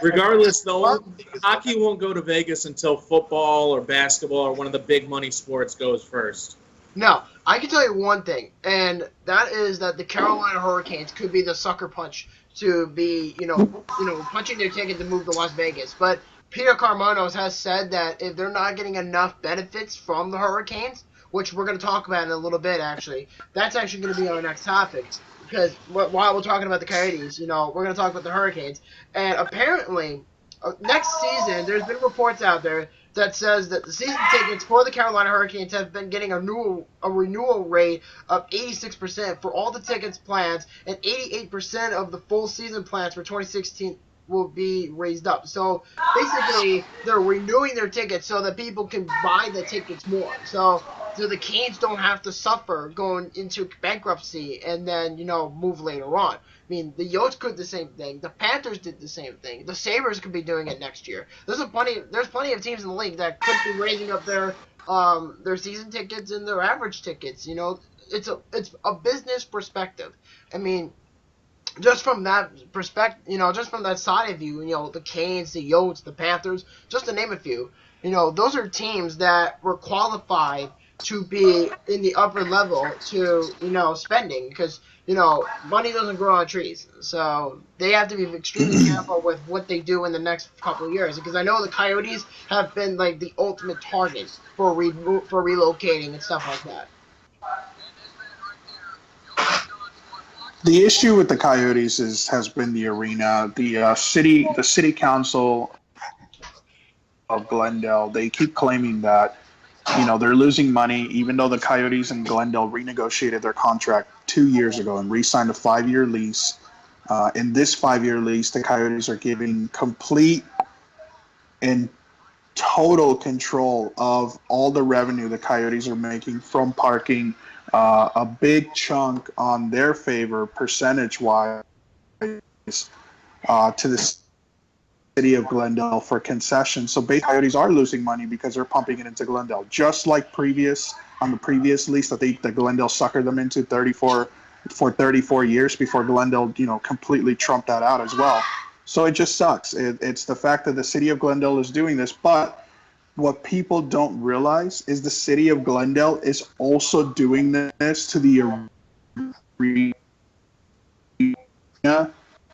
Regardless, though, hockey won't go to Vegas until football or basketball or one of the big money sports goes first. No, I can tell you one thing, and that is that the Carolina Hurricanes could be the sucker punch to be, punching their ticket to move to Las Vegas. But Peter Carmonos has said that if they're not getting enough benefits from the Hurricanes, which we're going to talk about in a little bit, actually, that's actually going to be our next topic. Because while we're talking about the Coyotes, we're going to talk about the Hurricanes. And apparently, next season, there's been reports out there that says that the season tickets for the Carolina Hurricanes have been getting a renewal rate of 86% for all the tickets plans, and 88% of the full season plans for 2016 will be raised up. So basically, they're renewing their tickets so that people can buy the tickets more. So the Canes don't have to suffer going into bankruptcy and then, move later on. I mean, the Yotes could do the same thing. The Panthers did the same thing. The Sabres could be doing it next year. There's plenty of teams in the league that could be raising up their season tickets and their average tickets. It's a business perspective. I mean, just from that perspective, just from that side of you, the Canes, the Yotes, the Panthers, just to name a few, those are teams that were qualified to be in the upper level to, spending, because, money doesn't grow on trees. So they have to be extremely careful with what they do in the next couple of years, because I know the Coyotes have been like the ultimate target for relocating and stuff like that. The issue with the Coyotes has been the arena. The city council of Glendale, they keep claiming that they're losing money, even though the Coyotes and Glendale renegotiated their contract 2 years ago and re-signed a 5-year lease. In this 5-year lease, the Coyotes are giving complete and total control of all the revenue the Coyotes are making from parking, a big chunk on their favor percentage-wise to the city of Glendale for concessions. So basically, Coyotes are losing money because they're pumping it into Glendale, just like on the previous lease that Glendale suckered them into 34 years before Glendale, completely trumped that out as well. So it just sucks. It's the fact that the city of Glendale is doing this, but what people don't realize is the city of Glendale is also doing this to the arena.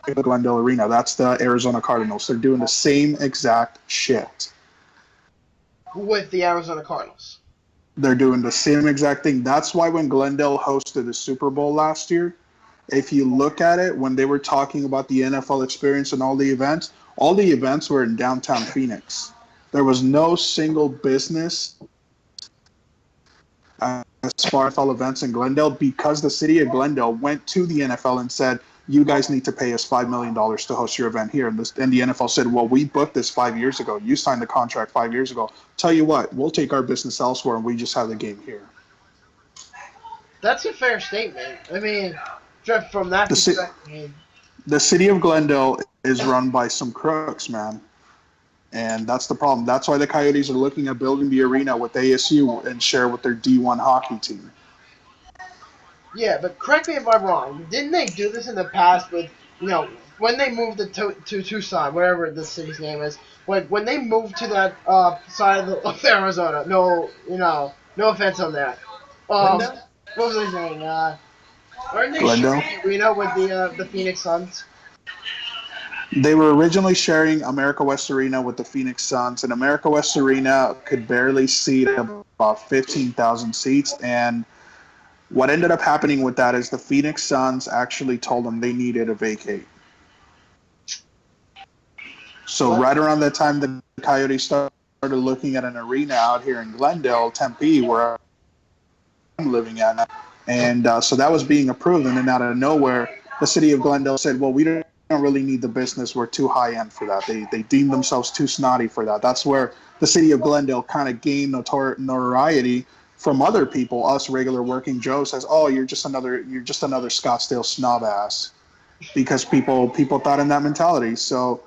The Glendale Arena. That's the Arizona Cardinals. They're doing the same exact shit. With the Arizona Cardinals. They're doing the same exact thing. That's why when Glendale hosted the Super Bowl last year, if you look at it, when they were talking about the NFL experience and all the events were in downtown Phoenix. There was no single business as far as all events in Glendale, because the city of Glendale went to the NFL and said, you guys need to pay us $5 million to host your event here. And the NFL said, well, we booked this 5 years ago. You signed the contract 5 years ago. Tell you what, we'll take our business elsewhere and we just have the game here. That's a fair statement. I mean, just from that perspective. The city of Glendale is run by some crooks, man. And that's the problem. That's why the Coyotes are looking at building the arena with ASU and share with their D1 hockey team. Yeah, but correct me if I'm wrong. Didn't they do this in the past with, when they moved to Tucson, whatever the city's name is, when they moved to that side of Arizona? No, No offense on that. Glendale? What was I saying? Aren't they Glendale? sharing the arena with the Phoenix Suns? They were originally sharing America West Arena with the Phoenix Suns, and America West Arena could barely seat about 15,000 seats. And what ended up happening with that is the Phoenix Suns actually told them they needed to vacate. So right around that time, the Coyotes started looking at an arena out here in Glendale, Tempe, where I'm living at now. And so that was being approved, and then out of nowhere, the city of Glendale said, well, we don't really need the business. We're too high-end for that. They deemed themselves too snotty for that. That's where the city of Glendale kind of gained notoriety from other people, us regular working Joe, says, oh, you're just another Scottsdale snob ass, because people thought in that mentality. So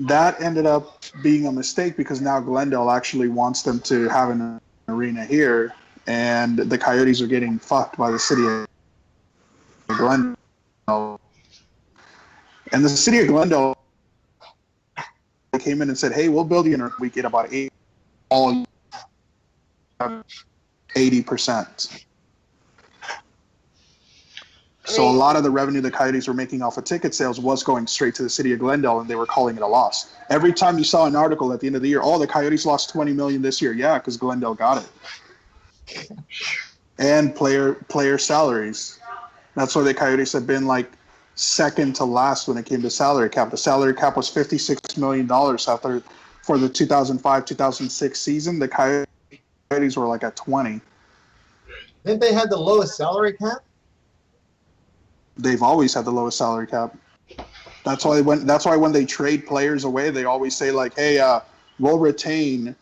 that ended up being a mistake, because now Glendale actually wants them to have an arena here, and the Coyotes are getting fucked by the city of Glendale. And the city of Glendale came in and said, hey, we'll build you an arena. We get about 80%. So a lot of the revenue the Coyotes were making off of ticket sales was going straight to the city of Glendale, and they were calling it a loss. Every time you saw an article at the end of the year, oh, the Coyotes lost $20 million this year. Yeah, because Glendale got it. And player salaries. That's why the Coyotes have been like second to last when it came to salary cap. The salary cap was $56 million for the 2005-2006 season. The Coyotes were like at 20. Didn't they have the lowest salary cap? They've always had the lowest salary cap. That's why when they trade players away, they always say like, hey, we'll retain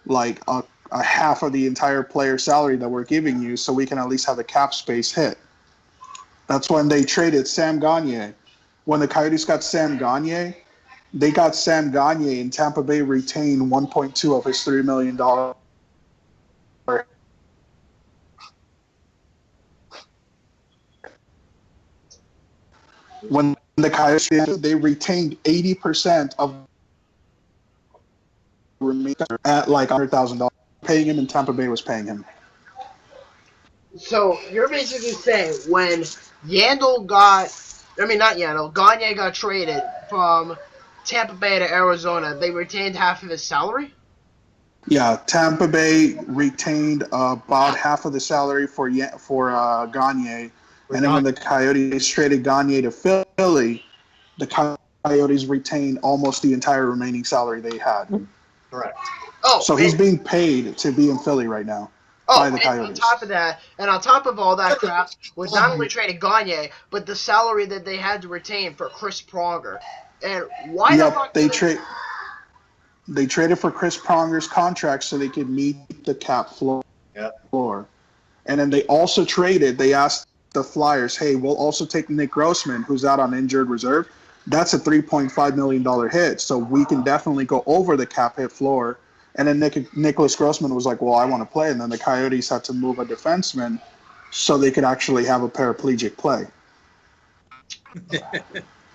like a half of the entire player salary that we're giving you, so we can at least have the cap space hit. That's when they traded Sam Gagner. When the Coyotes got Sam Gagner, they got Sam Gagner, and Tampa Bay retained 1.2 of his $3 million. When the Coyotes, they retained 80% of at like $100,000. Paying him, and Tampa Bay was paying him. So you're basically saying when Gagner got traded from Tampa Bay to Arizona, they retained half of his salary? Yeah, Tampa Bay retained about half of the salary for Gagner. And then when the Coyotes traded Gagner to Philly, the Coyotes retained almost the entire remaining salary they had. Correct. Oh, so he's being paid to be in Philly right now by the Coyotes. On top of that, and on top of all that crap, was not only trading Gagner, but the salary that they had to retain for Chris Pronger. And why the fuck? They traded for Chris Pronger's contract so they could meet the cap floor. And then they also they asked the Flyers, hey, we'll also take Nick Grossman, who's out on injured reserve. That's a $3.5 million hit, so we can definitely go over the cap hit floor. And then Nicholas Grossman was like, well, I want to play. And then the Coyotes had to move a defenseman so they could actually have a paraplegic play.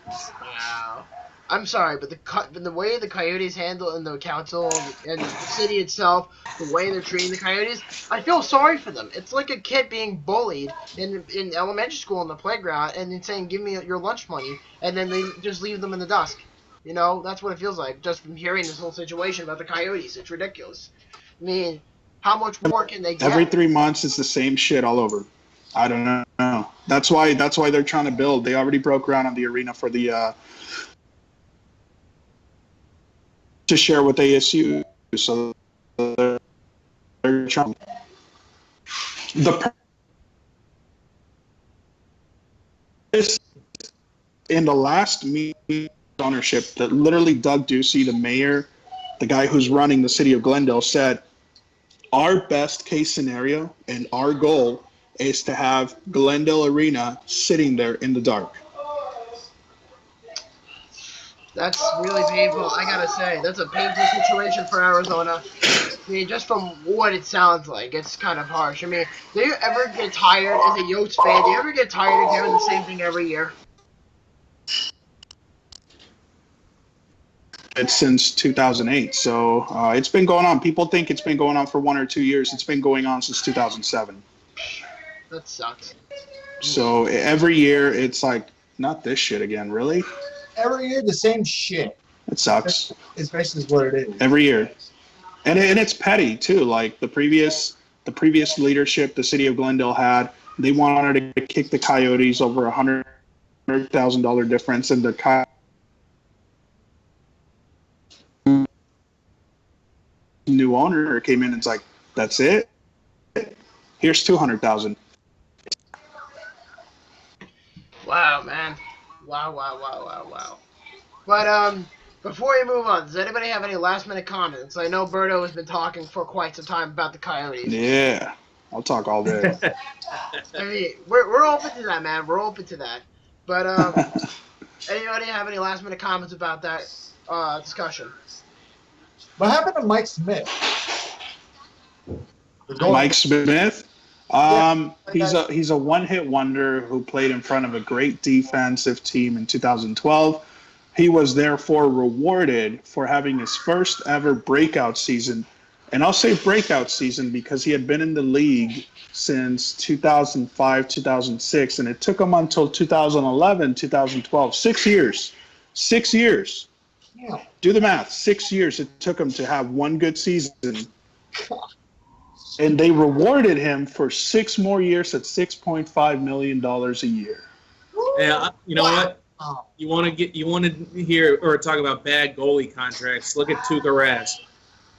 Wow. I'm sorry, but the way the Coyotes handle and the council and the city itself, the way they're treating the Coyotes, I feel sorry for them. It's like a kid being bullied in elementary school on the playground and then saying, give me your lunch money, and then they just leave them in the dust. You know, that's what it feels like just from hearing this whole situation about the Coyotes. It's ridiculous. I mean, how much more can they get? Every 3 months, it's the same shit all over. I don't know. That's why they're trying to build. They already broke ground on the arena for the to share with ASU. So they're trying. In the last meeting ownership, that literally Doug Ducey, the mayor, the guy who's running the city of Glendale, said our best case scenario and our goal is to have Glendale Arena sitting there in the dark. That's really painful. I gotta say, that's a painful situation for Arizona. I mean, just from what it sounds like, it's kind of harsh. I mean, do you ever get tired as a Yotes fan? Do you ever get tired of hearing the same thing every year? since 2008. So it's been going on. People think it's been going on for 1 or 2 years. It's been going on since 2007. That sucks. So every year it's like, not this shit again, really? Every year the same shit. It sucks. It's basically what it is. Every year. And it's petty too. Like the previous leadership the city of Glendale had, they wanted to kick the Coyotes over $100,000 difference, and the new owner came in and it's like, that's it. Here's $200,000. Wow, man. Wow. But before we move on, does anybody have any last-minute comments? I know Berto has been talking for quite some time about the Coyotes. Yeah, I'll talk all day. I mean, we're open to that, man. We're open to that. But anybody have any last-minute comments about that discussion? What happened to Mike Smith? Mike Smith? He's a one-hit wonder who played in front of a great defensive team in 2012. He was therefore rewarded for having his first ever breakout season. And I'll say breakout season because he had been in the league since 2005, 2006, and it took him until 2011, 2012, 6 years. 6 years. Yeah. Do the math. 6 years it took him to have one good season. And they rewarded him for 6 more years at $6.5 million a year. Yeah, you know what? You want to hear or talk about bad goalie contracts? Look at Tuukka Rask.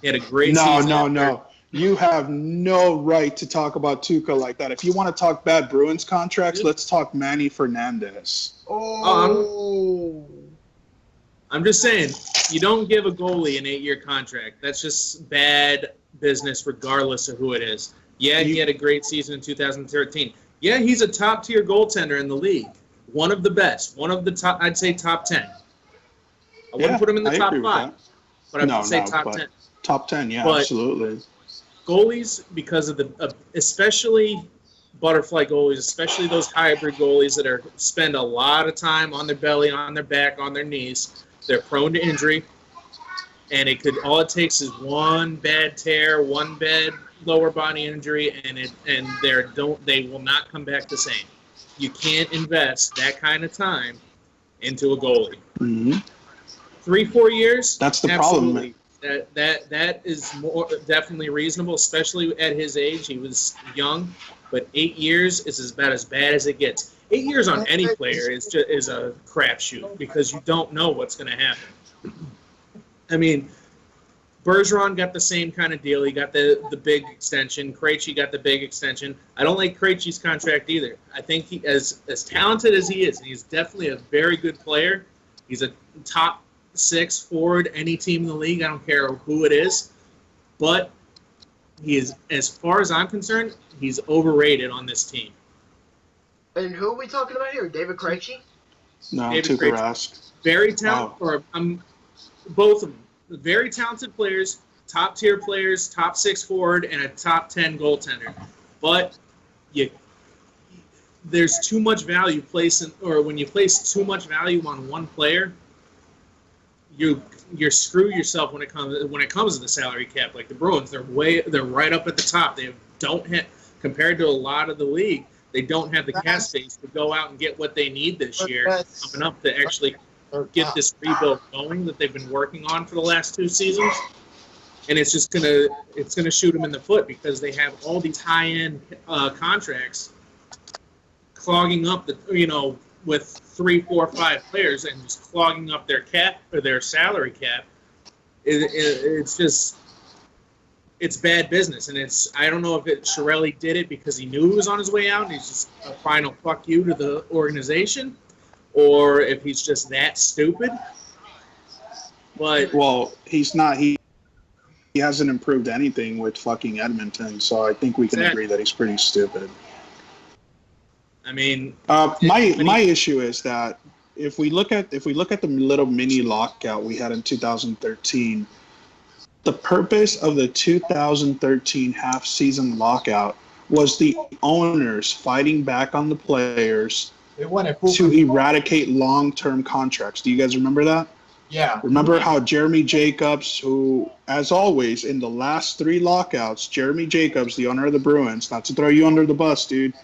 He had a great season. No. You have no right to talk about Tuukka like that. If you want to talk bad Bruins contracts, let's talk Manny Fernandez. I'm just saying, you don't give a goalie an 8-year contract. That's just bad business regardless of who it is. Yeah, he had a great season in 2013. Yeah, he's a top-tier goaltender in the league. One of the best. One of the top, I'd say top 10. I wouldn't put him in the top 5, but I would say top 10. Top 10, yeah, but absolutely. Goalies, because of especially butterfly goalies, especially those hybrid goalies that spend a lot of time on their belly, on their back, on their knees, they're prone to injury. And all it takes is one bad tear, one bad lower body injury, and they will not come back the same. You can't invest that kind of time into a goalie. Mm-hmm. 3-4 years. That's the absolutely. problem. That is definitely reasonable, especially at his age. He was young, but 8 years is about as bad as it gets. 8 years on any player is a crapshoot because you don't know what's going to happen. I mean, Bergeron got the same kind of deal. He got the big extension. Krejci got the big extension. I don't like Krejci's contract either. I think he, as talented as he is, and he's definitely a very good player. He's a top 6 forward any team in the league. I don't care who it is. But he is, as far as I'm concerned, he's overrated on this team. And who are we talking about here? David Krejci? No, Tuukka Rask. Very talented, both of them. Very talented players, top-tier players, top 6 forward, and a top 10 goaltender. But there's too much value when you place too much value on one player, you screw yourself when it comes to the salary cap. Like the Bruins, they're right up at the top. They don't have, compared to a lot of the league, they don't have the cap space to go out and get what they need this year coming up to actually get this rebuild going that they've been working on for the last 2 seasons, and it's gonna shoot them in the foot because they have all these high-end contracts clogging up with 3, 4, 5 players and just clogging up their cap or their salary cap. It's bad business, and I don't know if Chiarelli did it because he knew he was on his way out and he's just a final fuck you to the organization, or if he's just that stupid. But he's not. He hasn't improved anything with fucking Edmonton, so I think we can agree that he's pretty stupid. I mean, my issue is that if we look at the little mini lockout we had in 2013, the purpose of the 2013 half-season lockout was the owners fighting back on the players to eradicate long-term contracts. Do you guys remember that? Yeah. Remember how Jeremy Jacobs, who, as always, in the last 3 lockouts, Jeremy Jacobs, the owner of the Bruins, not to throw you under the bus, dude,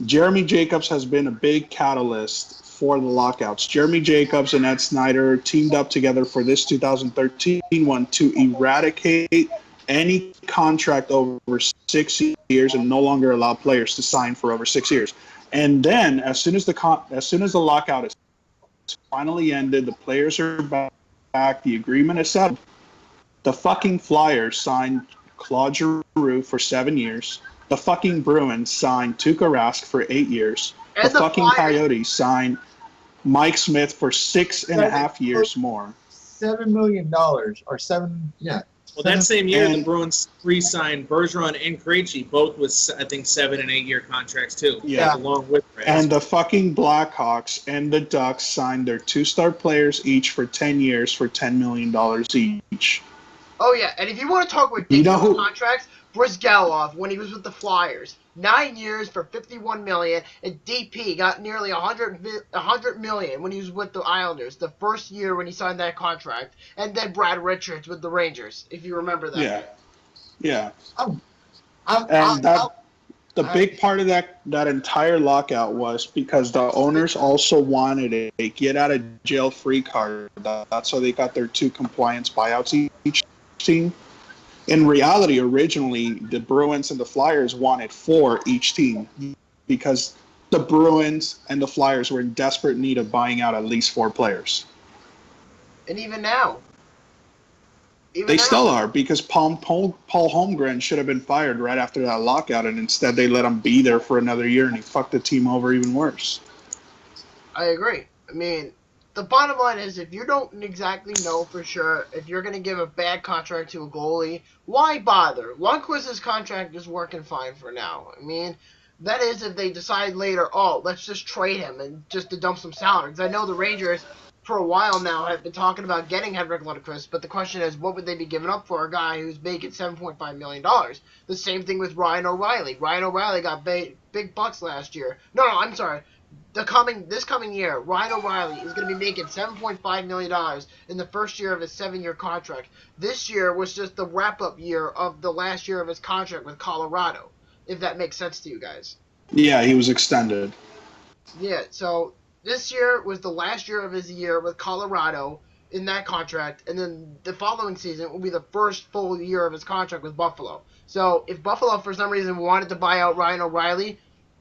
Jeremy Jacobs has been a big catalyst for the lockouts. Jeremy Jacobs and Ed Snyder teamed up together for this 2013 one to eradicate any contract over 6 years and no longer allow players to sign for over 6 years. And then, as soon as the lockout is finally ended, the players are back, the agreement is set. The fucking Flyers signed Claude Giroux for 7 years. The fucking Bruins signed Tuukka Rask for 8 years. And the fucking Flyers- Coyotes signed Mike Smith for 6.5 years more. $7 million or 7, yeah. Well, that same year, the And- Bruins re-signed Bergeron and Krejci, both with, I think, 7- and 8-year contracts, too. Yeah. Along with Rask. And the fucking Blackhawks and the Ducks signed their 2-star players each for 10 years for $10 million each. Oh yeah, and if you want to talk ridiculous You know who- contracts, Brizgalov when he was with the Flyers, 9 years for $51 million, and DP got nearly $100 million when he was with the Islanders the first year when he signed that contract, and then Brad Richards with the Rangers, if you remember that. Yeah. And The big part of that entire lockout was because the owners also wanted a get-out-of-jail-free card. That's how they got their 2 compliance buyouts each team. In reality, originally, the Bruins and the Flyers wanted 4 each team because the Bruins and the Flyers were in desperate need of buying out at least 4 players. And even now. They still are because Paul Holmgren should have been fired right after that lockout, and instead they let him be there for another year, and he fucked the team over even worse. I agree. I mean, the bottom line is if you don't exactly know for sure if you're going to give a bad contract to a goalie, why bother? Lundqvist's contract is working fine for now. I mean, that is if they decide later, oh, let's just trade him and just to dump some salary. Because I know the Rangers, for a while now, have been talking about getting Henrik Lundqvist, but the question is, what would they be giving up for a guy who's making $7.5 million? The same thing with Ryan O'Reilly. Ryan O'Reilly got big bucks last year. No, I'm sorry. This coming year, Ryan O'Reilly is going to be making $7.5 million in the first year of his 7-year contract. This year was just the wrap-up year of the last year of his contract with Colorado, if that makes sense to you guys. Yeah, he was extended. Yeah, so this year was the last year of his year with Colorado in that contract, and then the following season will be the first full year of his contract with Buffalo. So if Buffalo, for some reason, wanted to buy out Ryan O'Reilly,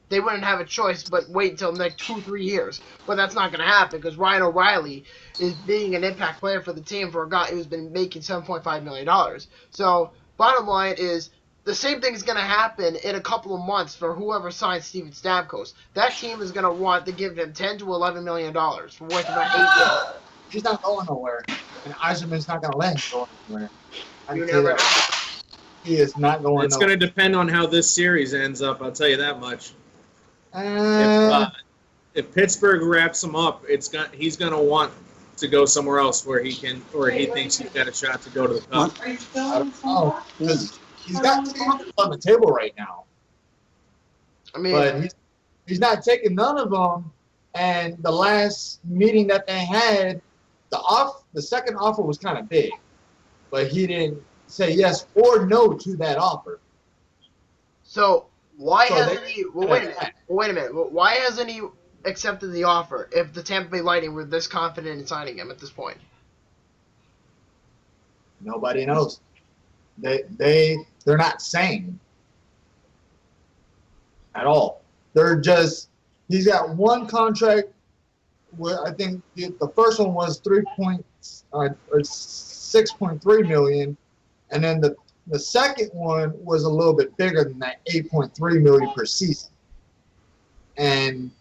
they wouldn't have a choice but wait until the next 2-3 years. But that's not going to happen because Ryan O'Reilly is being an impact player for the team for a guy who's been making $7.5 million. So bottom line is the same thing is going to happen in a couple of months for whoever signs Steven Stamkos. That team is going to want to give him $10 to $11 million for worth about $8 million. he's not going nowhere. And Eiserman's not going to let him go anywhere. You never know. He is not going It's nowhere. going to depend on how this series ends up, I'll tell you that much. If Pittsburgh wraps him up, he's going to want to go somewhere else where he thinks he's got a shot to go to the cup. I don't know. Because he's got 2 offers on the table right now. I mean, But he's not taking none of them. And the last meeting that they had, the second offer was kind of big. But he didn't say yes or no to that offer. so why So hasn't they- he? Well, wait a minute. Why hasn't he accepted the offer if the Tampa Bay Lightning were this confident in signing him at this point? Nobody knows. They're not saying at all. They're just he's got one contract where I think the first one was 6.3 million, and then the second one was a little bit bigger than that, 8.3 million per season. And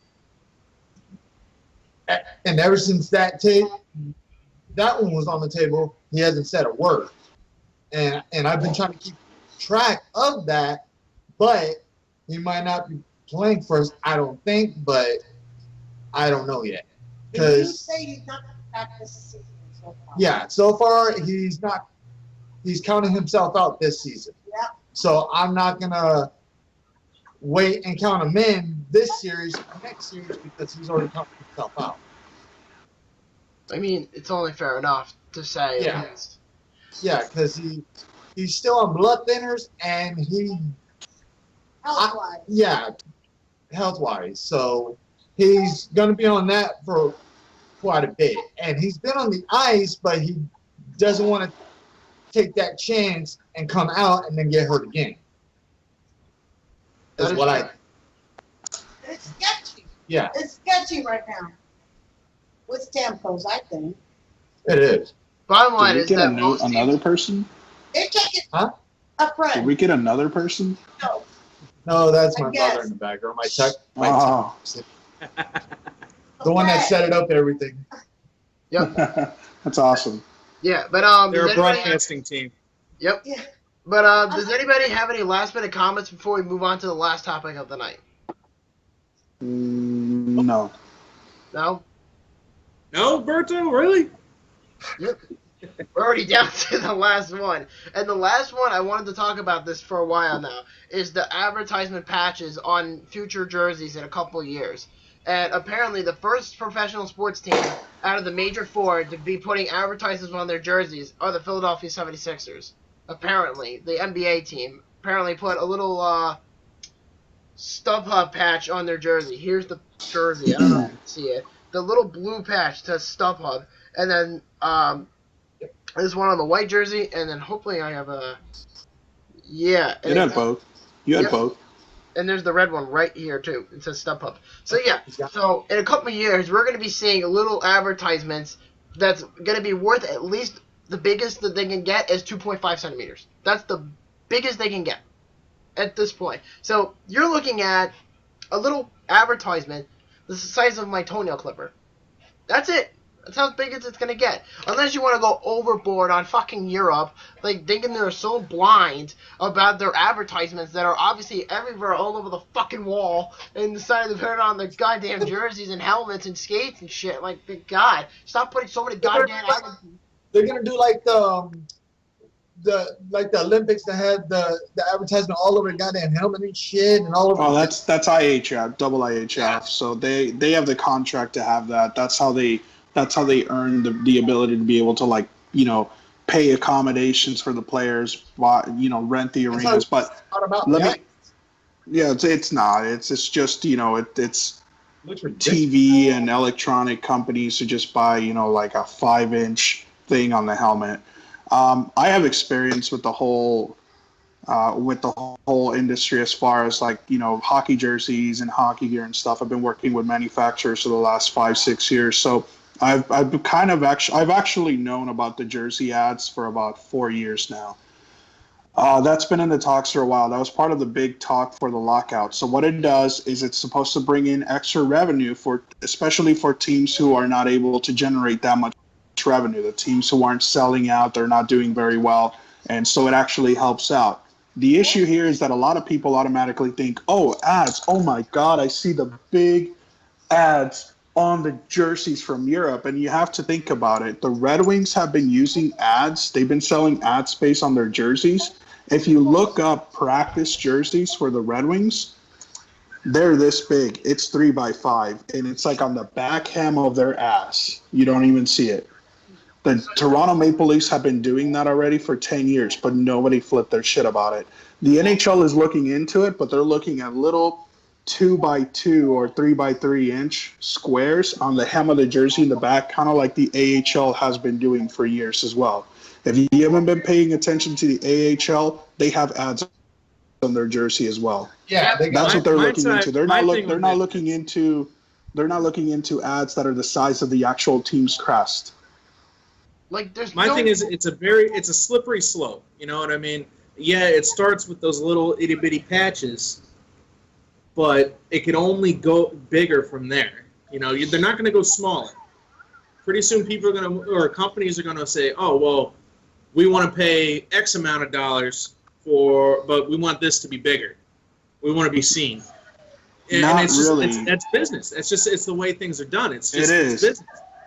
ever since that one was on the table, he hasn't said a word. And I've been trying to keep track of that, but he might not be playing for us, I don't think, but I don't know yet. Did you Because say he's not back this season so far? yeah, so far he's counting himself out this season. Yeah. So I'm not gonna wait and count him in this series or next series because he's already counted himself out. I mean, it's only fair enough to say. Yeah. At least. Yeah, because he's still on blood thinners and Health-wise. health-wise. So he's going to be on that for quite a bit. And he's been on the ice, but he doesn't want to take that chance and come out and then get hurt again. That's what I. It's sketchy. Yeah, It's sketchy right now. With Stamkos, I think. it is. Bottom Did line we is get that most another teams, person? They're taking Huh? a Did friend. we get another person? No. No, that's I my guess. brother in the background. Oh. The one that set it up, everything. Yep. That's awesome. Yeah, but They're does a anybody have, broadcasting team. yep. Yeah. But does anybody have any last minute comments before we move on to the last topic of the night? No. No. No, Berto, really? We're already down to the last one. And the last one, I wanted to talk about this for a while now, is the advertisement patches on future jerseys in a couple years. And apparently the first professional sports team out of the major four to be putting advertisements on their jerseys are the Philadelphia 76ers. Apparently, the NBA team apparently put a little StubHub patch on their jersey. Here's the jersey. I don't know if you can see it. The little blue patch says StubHub. And then there's one on the white jersey, and then hopefully I have a... Yeah. You had both. You had Yep. both. And there's the red one right here, too. It says StubHub. So, yeah. So, in a couple of years, we're going to be seeing little advertisements that's going to be worth at least the biggest that they can get is 2.5 centimeters. That's the biggest they can get at this point. So, you're looking at a little advertisement the size of my toenail clipper. That's it. That's how big as it's going to get. Unless you want to go overboard on fucking Europe, like thinking they're so blind about their advertisements that are obviously everywhere all over the fucking wall and decided to put it on their goddamn jerseys and helmets and skates and shit. Like, good God. Stop putting so many goddamn advertisements. They're gonna do like the Olympics that had the advertisement all over the goddamn helmet and shit and all over. Oh, that's IHF, double IHF. So they have the contract to have that. That's how they earn the ability to be able to, like, you know, pay accommodations for the players, you know, rent the arenas. But it's not. It's just, you know, it's TV and electronic companies who just buy, you know, like a 5-inch thing on the helmet. I have experience with the whole industry as far as, like, you know, hockey jerseys and hockey gear and stuff. I've been working with manufacturers for the last 5-6 years, so I've actually known about the jersey ads for about 4 years now. That's been in the talks for a while. That was part of the big talk for the lockout. So what it does is it's supposed to bring in extra revenue especially for teams who are not able to generate that much revenue. The teams who aren't selling out, they're not doing very well, and so it actually helps out. The issue here is that a lot of people automatically think, oh, ads, oh my God, I see the big ads on the jerseys from Europe, and you have to think about it. The Red Wings have been using ads. They've been selling ad space on their jerseys. If you look up practice jerseys for the Red Wings, they're this big. It's 3x5, and it's like on the back hem of their ass. You don't even see it. The Toronto Maple Leafs have been doing that already for 10 years, but nobody flipped their shit about it. The NHL is looking into it, but they're looking at little 2x2 or 3x3 inch squares on the hem of the jersey in the back, kind of like the AHL has been doing for years as well. If you haven't been paying attention to the AHL, they have ads on their jersey as well. Yeah, That's what they're looking into. They're not looking into ads that are the size of the actual team's crest. Like, there's My thing is, it's a slippery slope. You know what I mean? Yeah, it starts with those little itty bitty patches, but it can only go bigger from there. You know, they're not going to go smaller. Pretty soon, companies are going to say, "Oh, well, we want to pay X amount of dollars but we want this to be bigger. We want to be seen." And it's really. That's business. It's the way things are done. It's business.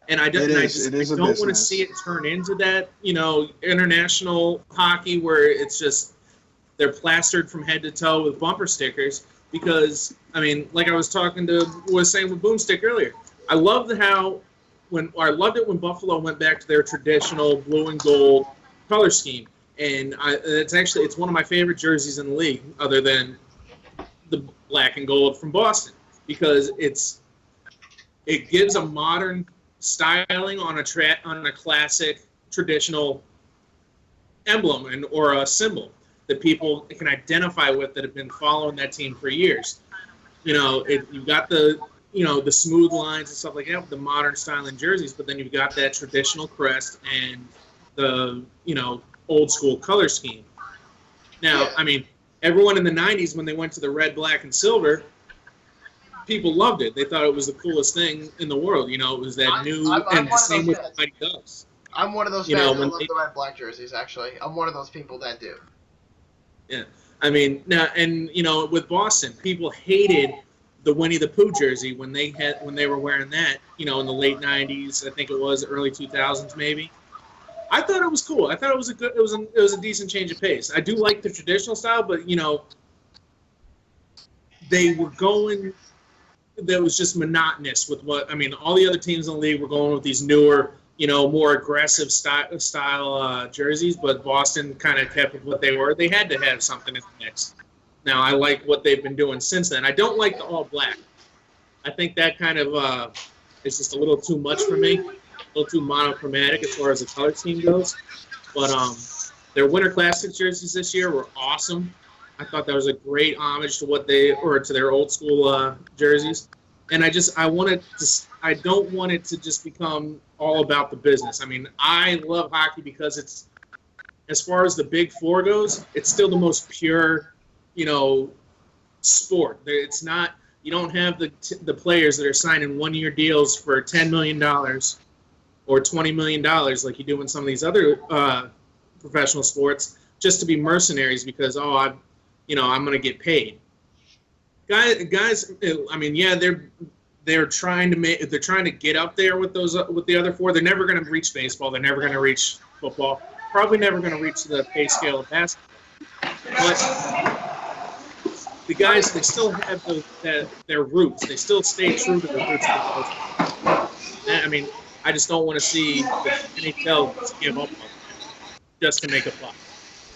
And I don't want to see it turn into that, you know, international hockey where it's just they're plastered from head to toe with bumper stickers. Because, I mean, like I was saying with Boomstick earlier, I love how I loved it when Buffalo went back to their traditional blue and gold color scheme, and it's one of my favorite jerseys in the league, other than the black and gold from Boston, because it gives a modern styling on a classic traditional emblem or a symbol that people can identify with that have been following that team for years. You've got the smooth lines and stuff like that with the modern styling jerseys, but then you've got that traditional crest and the old school color scheme. Now, I mean, everyone in the 90s, when they went to the red, black, and silver, people loved it. They thought it was the coolest thing in the world. It was that and the same with Mighty Ducks. I'm one of those fans that love the red, black jerseys, actually. I'm one of those people that do. Yeah. I mean, now, and, with Boston, people hated the Winnie the Pooh jersey when they were wearing that, in the late 90s, I think it was, early 2000s maybe. I thought it was cool. I thought it was a decent change of pace. I do like the traditional style, but they were going. That was just monotonous with all the other teams in the league were going with these newer, more aggressive style jerseys, but Boston kind of kept with what they were. They had to have something in the mix. Now I like what they've been doing since then. I don't like the all black. I think that kind of is just a little too much for me. A little too monochromatic as far as the color scheme goes. But their Winter Classics jerseys this year were awesome. I thought that was a great homage to to their old school jerseys. And I don't want it to just become all about the business. I mean, I love hockey because it's, as far as the Big Four goes, it's still the most pure, sport. It's not, you don't have the players that are signing one-year deals for $10 million or $20 million like you do in some of these other professional sports, just to be mercenaries because I'm going to get paid. Guys, I mean, yeah, they're trying to get up there with the other four. They're never going to reach baseball. They're never going to reach football. Probably never going to reach the pay scale of basketball. But the guys, they still have their roots. They still stay true to their roots. I mean, I just don't want to see the NHL give up on them just to make a buck.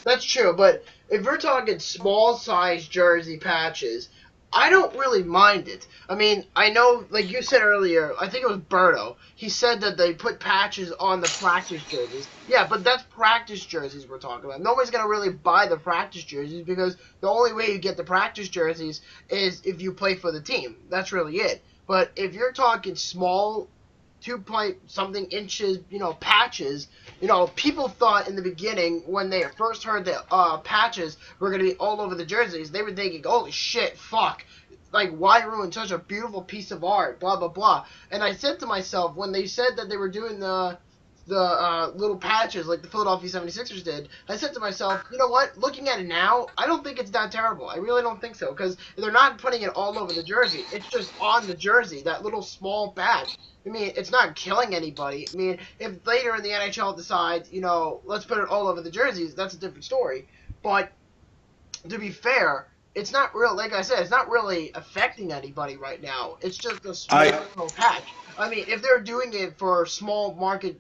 That's true, but if we're talking small size jersey patches, I don't really mind it. I mean, I know, like you said earlier, I think it was Berto. He said that they put patches on the practice jerseys. Yeah, but that's practice jerseys we're talking about. Nobody's going to really buy the practice jerseys because the only way you get the practice jerseys is if you play for the team. That's really it. But if you're talking small 2-point-something inches, patches, people thought in the beginning when they first heard that patches were going to be all over the jerseys, they were thinking, holy shit, fuck, like, why ruin such a beautiful piece of art, blah, blah, blah. And I said to myself, when they said that they were doing the little patches like the Philadelphia 76ers did, I said to myself, you know what, looking at it now, I don't think it's that terrible. I really don't think so, because they're not putting it all over the jersey. It's just on the jersey, that little small patch. I mean, it's not killing anybody. I mean, if later in the NHL decides, let's put it all over the jerseys, that's a different story. But to be fair, it's not real. Like I said, it's not really affecting anybody right now. It's just a small little patch. I mean, if they're doing it for small market,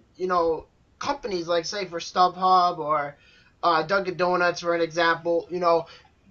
companies like, say, for StubHub or Dunkin' Donuts, for an example,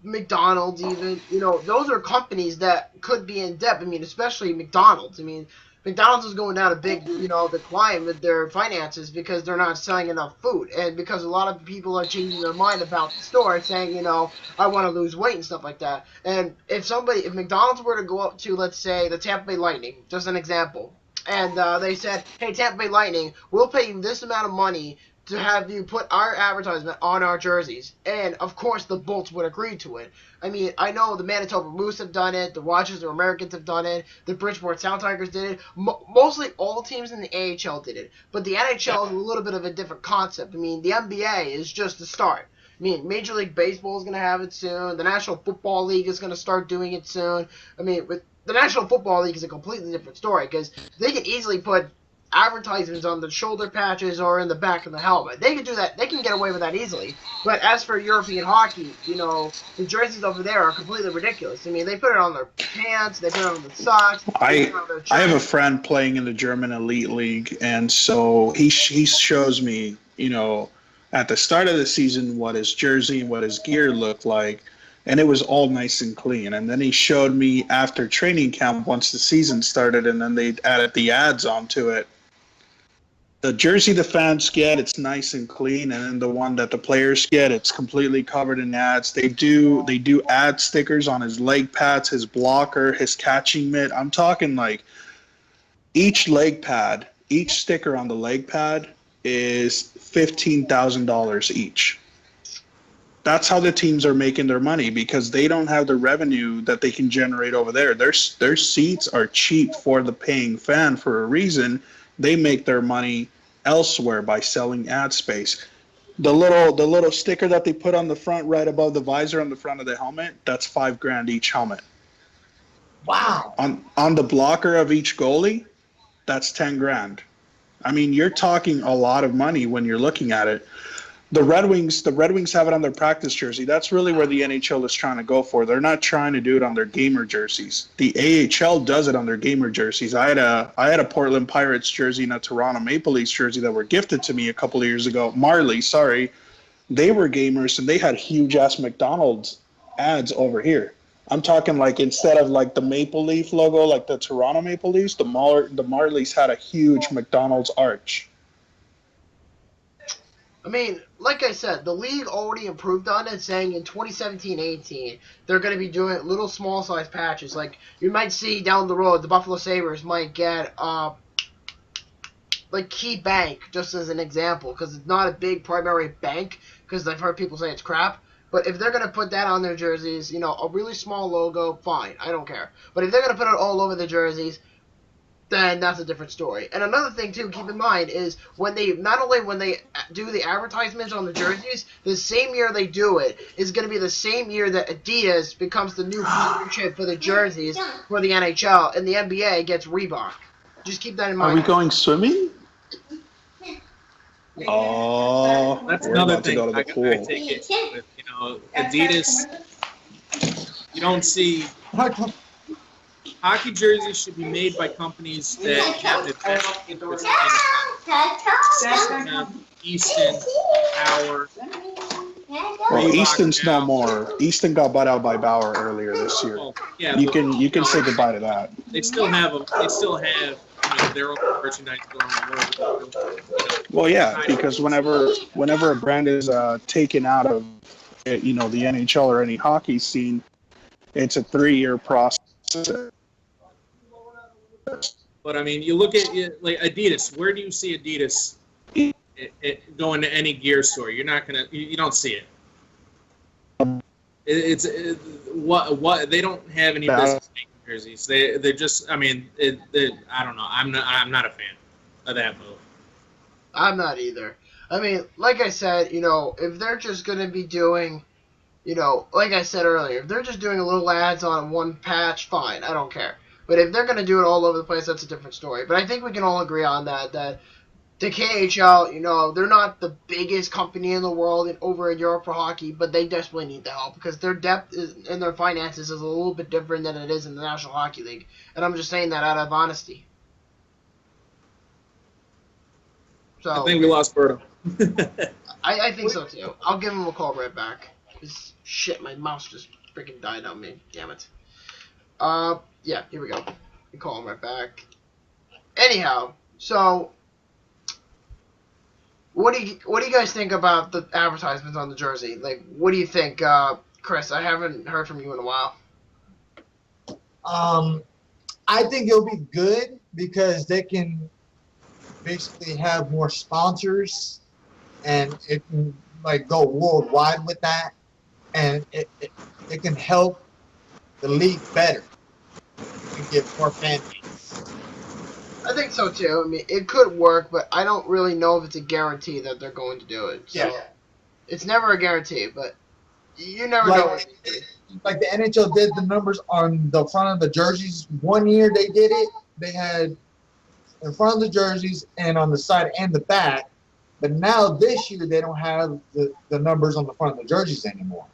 McDonald's even, those are companies that could be in debt. I mean, especially McDonald's. I mean, McDonald's is going down a big, decline with their finances because they're not selling enough food, and because a lot of people are changing their mind about the store, saying, I want to lose weight and stuff like that. And if McDonald's were to go up to, let's say, the Tampa Bay Lightning, just an example, and they said, hey, Tampa Bay Lightning, we'll pay you this amount of money to have you put our advertisement on our jerseys. And, of course, the Bolts would agree to it. I mean, I know the Manitoba Moose have done it, the Rochester Americans have done it, the Bridgeport Sound Tigers did it. Mostly all teams in the AHL did it. But the NHL is a little bit of a different concept. I mean, the NBA is just the start. I mean, Major League Baseball is going to have it soon. The National Football League is going to start doing it soon. I mean, with the National Football League is a completely different story because they can easily put advertisements on the shoulder patches or in the back of the helmet. They can do that. They can get away with that easily. But as for European hockey, the jerseys over there are completely ridiculous. I mean, they put it on their pants, they put it on their socks. I have a friend playing in the German Elite League, and so he shows me, at the start of the season what his jersey and what his gear looked like, and it was all nice and clean. And then he showed me after training camp, once the season started, and then they added the ads onto it. The jersey the fans get, it's nice and clean, and then the one that the players get, it's completely covered in ads. They do ad stickers on his leg pads, his blocker, his catching mitt. I'm talking like each leg pad, each sticker on the leg pad is $15,000 each. That's how the teams are making their money, because they don't have the revenue that they can generate over there. Their seats are cheap for the paying fan for a reason. They make their money elsewhere by selling ad space. The little sticker that they put on the front, right above the visor on the front of the helmet, that's $5,000 each helmet. Wow. On the blocker of each goalie, that's $10,000. I mean, you're talking a lot of money when you're looking at it. The Red Wings have it on their practice jersey. That's really where the NHL is trying to go for. They're not trying to do it on their gamer jerseys. The AHL does it on their gamer jerseys. I had a Portland Pirates jersey and a Toronto Maple Leafs jersey that were gifted to me a couple of years ago. Marley, sorry. They were gamers, and they had huge-ass McDonald's ads over here. I'm talking like instead of like the Maple Leaf logo, like the Toronto Maple Leafs, the Marlies had a huge McDonald's arch. I mean, like I said, the league already improved on it, saying in 2017-18 they're going to be doing little small size patches. Like, you might see down the road, the Buffalo Sabres might get like Key Bank, just as an example, because it's not a big primary bank, because I've heard people say it's crap. But if they're going to put that on their jerseys, a really small logo, fine, I don't care. But if they're going to put it all over the jerseys, then that's a different story. And another thing, too, keep in mind, is when they do the advertisements on the jerseys, the same year they do it is going to be the same year that Adidas becomes the new partnership for the jerseys for the NHL, and the NBA gets Reebok. Just keep that in mind. Are we going swimming? Oh, that's we're another about to thing. go to the pool. I take it with, Adidas. You don't see hockey jerseys should be made by companies that have the best inputs in Easton, Bauer. Well, Easton's no more. Easton got bought out by Bauer earlier this year. Well, yeah, you can say goodbye to that. They still have them. They still have their own merchandise going on. Well, yeah, because whenever a brand is taken out of the NHL or any hockey scene, it's a 3-year process. But I mean, you look at like Adidas. Where do you see Adidas going to any gear store? You're not gonna. You don't see it. It's what they don't have any business making jerseys. They're just. I mean, I don't know. I'm not a fan of that move. I'm not either. I mean, like I said, if they're just gonna be doing, like I said earlier, if they're just doing a little ads on one patch, fine. I don't care. But if they're going to do it all over the place, that's a different story. But I think we can all agree on that the KHL, they're not the biggest company in the world over in Europe for hockey, but they desperately need the help because their depth and their finances is a little bit different than it is in the National Hockey League. And I'm just saying that out of honesty. So I think we lost Berto. I think so, too. I'll give him a call right back. Shit, my mouse just freaking died on me. Damn it. Yeah, here we go. We call him right back. Anyhow, so what do you guys think about the advertisements on the jersey? Like, what do you think, Chris? I haven't heard from you in a while. I think it'll be good because they can basically have more sponsors, and it can go worldwide with that, and it can help the league better. And give more fan base. I think so too. I mean, it could work, but I don't really know if it's a guarantee that they're going to do it. So yeah. It's never a guarantee, but you never know. Like the NHL did the numbers on the front of the jerseys. One year they did it. They had in front of the jerseys and on the side and the back. But now this year they don't have the numbers on the front of the jerseys anymore.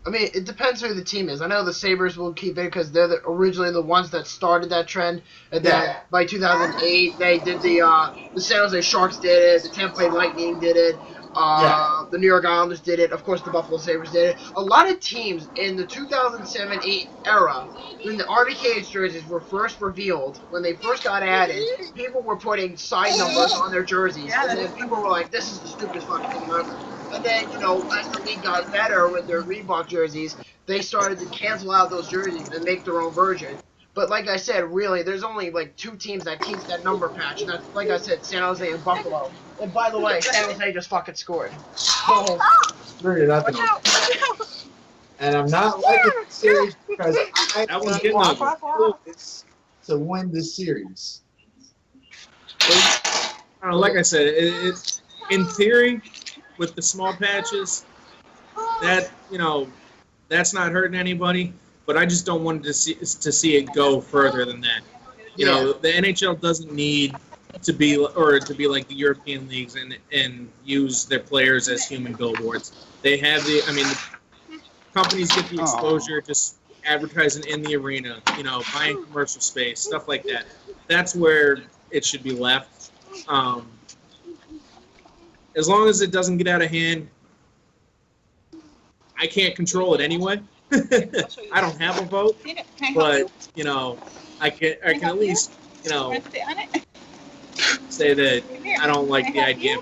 I mean, it depends who the team is. I know the Sabres will keep it because they're originally the ones that started that trend. And then by 2008, they did the San Jose Sharks did it, the Tampa Bay Lightning did it, the New York Islanders did it, of course the Buffalo Sabres did it. A lot of teams in the 2007-8 era, when the RBKH jerseys were first revealed, when they first got added, people were putting side numbers on their jerseys. And then people were like, this is the stupidest fucking thing ever. And then, as the league got better with their Reebok jerseys, they started to cancel out those jerseys and make their own version. But like I said, really, there's only like 2 teams that keeps that number patch. And that's, like I said, San Jose and Buffalo. And by the way, San Jose just fucking scored. So, 3-0. And I'm not liking the series because I want to win this series. Like I said, it's in theory, with the small patches, that that's not hurting anybody. But I just don't want to see it go further than that. You know, the NHL doesn't need to be like the European leagues and use their players as human billboards. They have the companies get the exposure, just advertising in the arena, buying commercial space, stuff like that. That's where it should be left. As long as it doesn't get out of hand, I can't control it anyway. I don't have a vote, but I can at least say that I don't like the idea I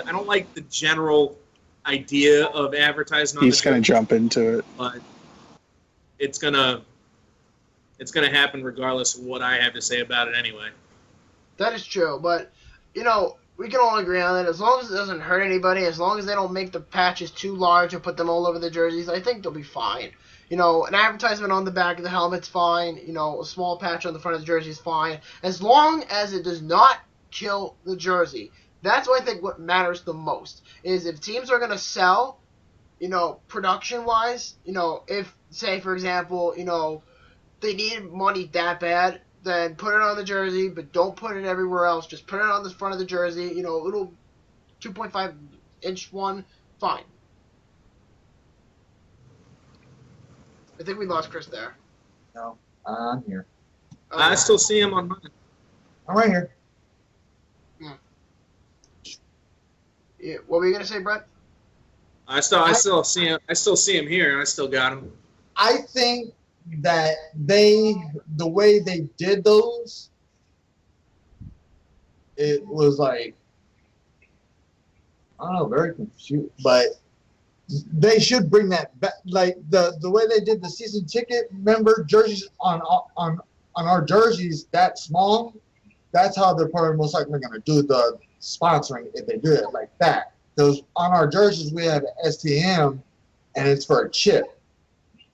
don't like the general idea of advertising on He's going to jump into it. But it's gonna happen regardless of what I have to say about it anyway. that is true, but, we can all agree on it. As long as it doesn't hurt anybody, as long as they don't make the patches too large and put them all over the jerseys, I think they'll be fine. An advertisement on the back of the helmet's fine. A small patch on the front of the jersey is fine. As long as it does not kill the jersey. That's what I think what matters the most. Is if teams are going to sell, production-wise, if, say, for example, they need money that bad, then put it on the jersey, but don't put it everywhere else. Just put it on the front of the jersey, little 2.5-inch one, fine. I think we lost Chris there. No, I'm here. I still see him on mine. I'm right here. Yeah, what were you gonna say, Brett? I still see him. I still see him here, and I still got him. I think that the way they did those, it was like, I don't know, very confused. But they should bring that back, like the way they did the season ticket member jerseys on our jerseys that small. That's how they're probably most likely going to do the sponsoring if they do it like that. Because on our jerseys we have an STM, and it's for a chip.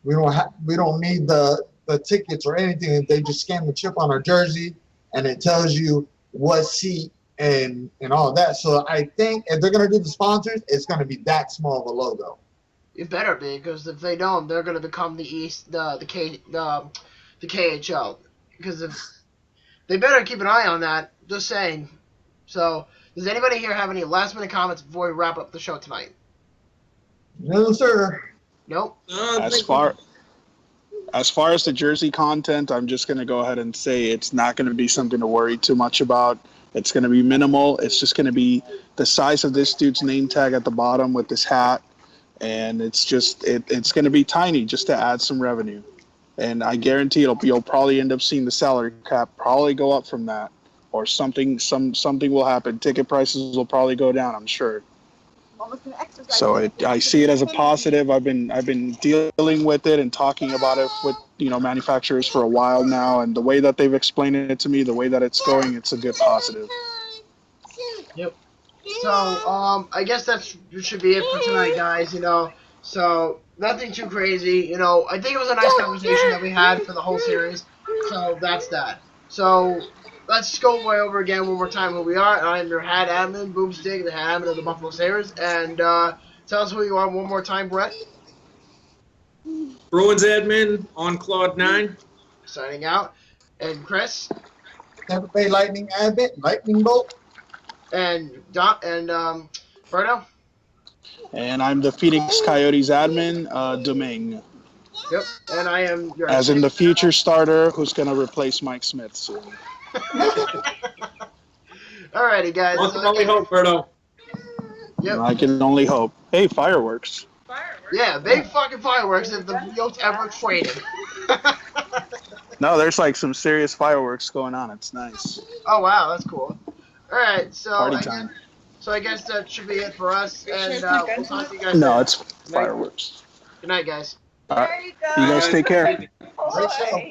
We don't need the tickets or anything. They just scan the chip on our jersey, and it tells you what seat and all that. So I think if they're gonna do the sponsors, it's gonna be that small of a logo. It better be, because if they don't, they're gonna become the KHL. Because if they better keep an eye on that. Just saying. So, does anybody here have any last-minute comments before we wrap up the show tonight? No, sir. Nope. As far as the jersey content, I'm just going to go ahead and say it's not going to be something to worry too much about. It's going to be minimal. It's just going to be the size of this dude's name tag at the bottom with this hat, and it's going to be tiny just to add some revenue. And I guarantee you'll probably end up seeing the salary cap probably go up from that, or something will happen. Ticket prices will probably go down, I'm sure. So I see it as a positive. I've been dealing with it and talking about it with manufacturers for a while now, and the way that they've explained it to me, the way that it's going, it's a good positive. Yep. So I guess that should be it for tonight, guys. So nothing too crazy. I think it was a nice conversation that we had for the whole series. So that's that. So let's just go over again one more time who we are. I am your hat admin, Boomstick, the hat admin of the Buffalo Sabres. And tell us who you are one more time, Brett. Bruins admin on Cloud 9. Signing out. And Chris. Tampa Bay Lightning advent, Lightning Bolt. And Berto? And I'm the Phoenix Coyotes admin, Domingue. Yep. And I am your As in the future starter who's going to replace Mike Smith soon. Alrighty, guys. One can only hope, Berto. Yep. I can only hope. Hey, fireworks. Yeah, big fucking fireworks if the Wheels ever traded. No, there's like some serious fireworks going on. It's nice. Oh wow, that's cool. All right, so Party time. I guess that should be it for us, and we'll talk to you guys. No, later. it's fireworks. Good night, guys. All right. You guys take care. Great show.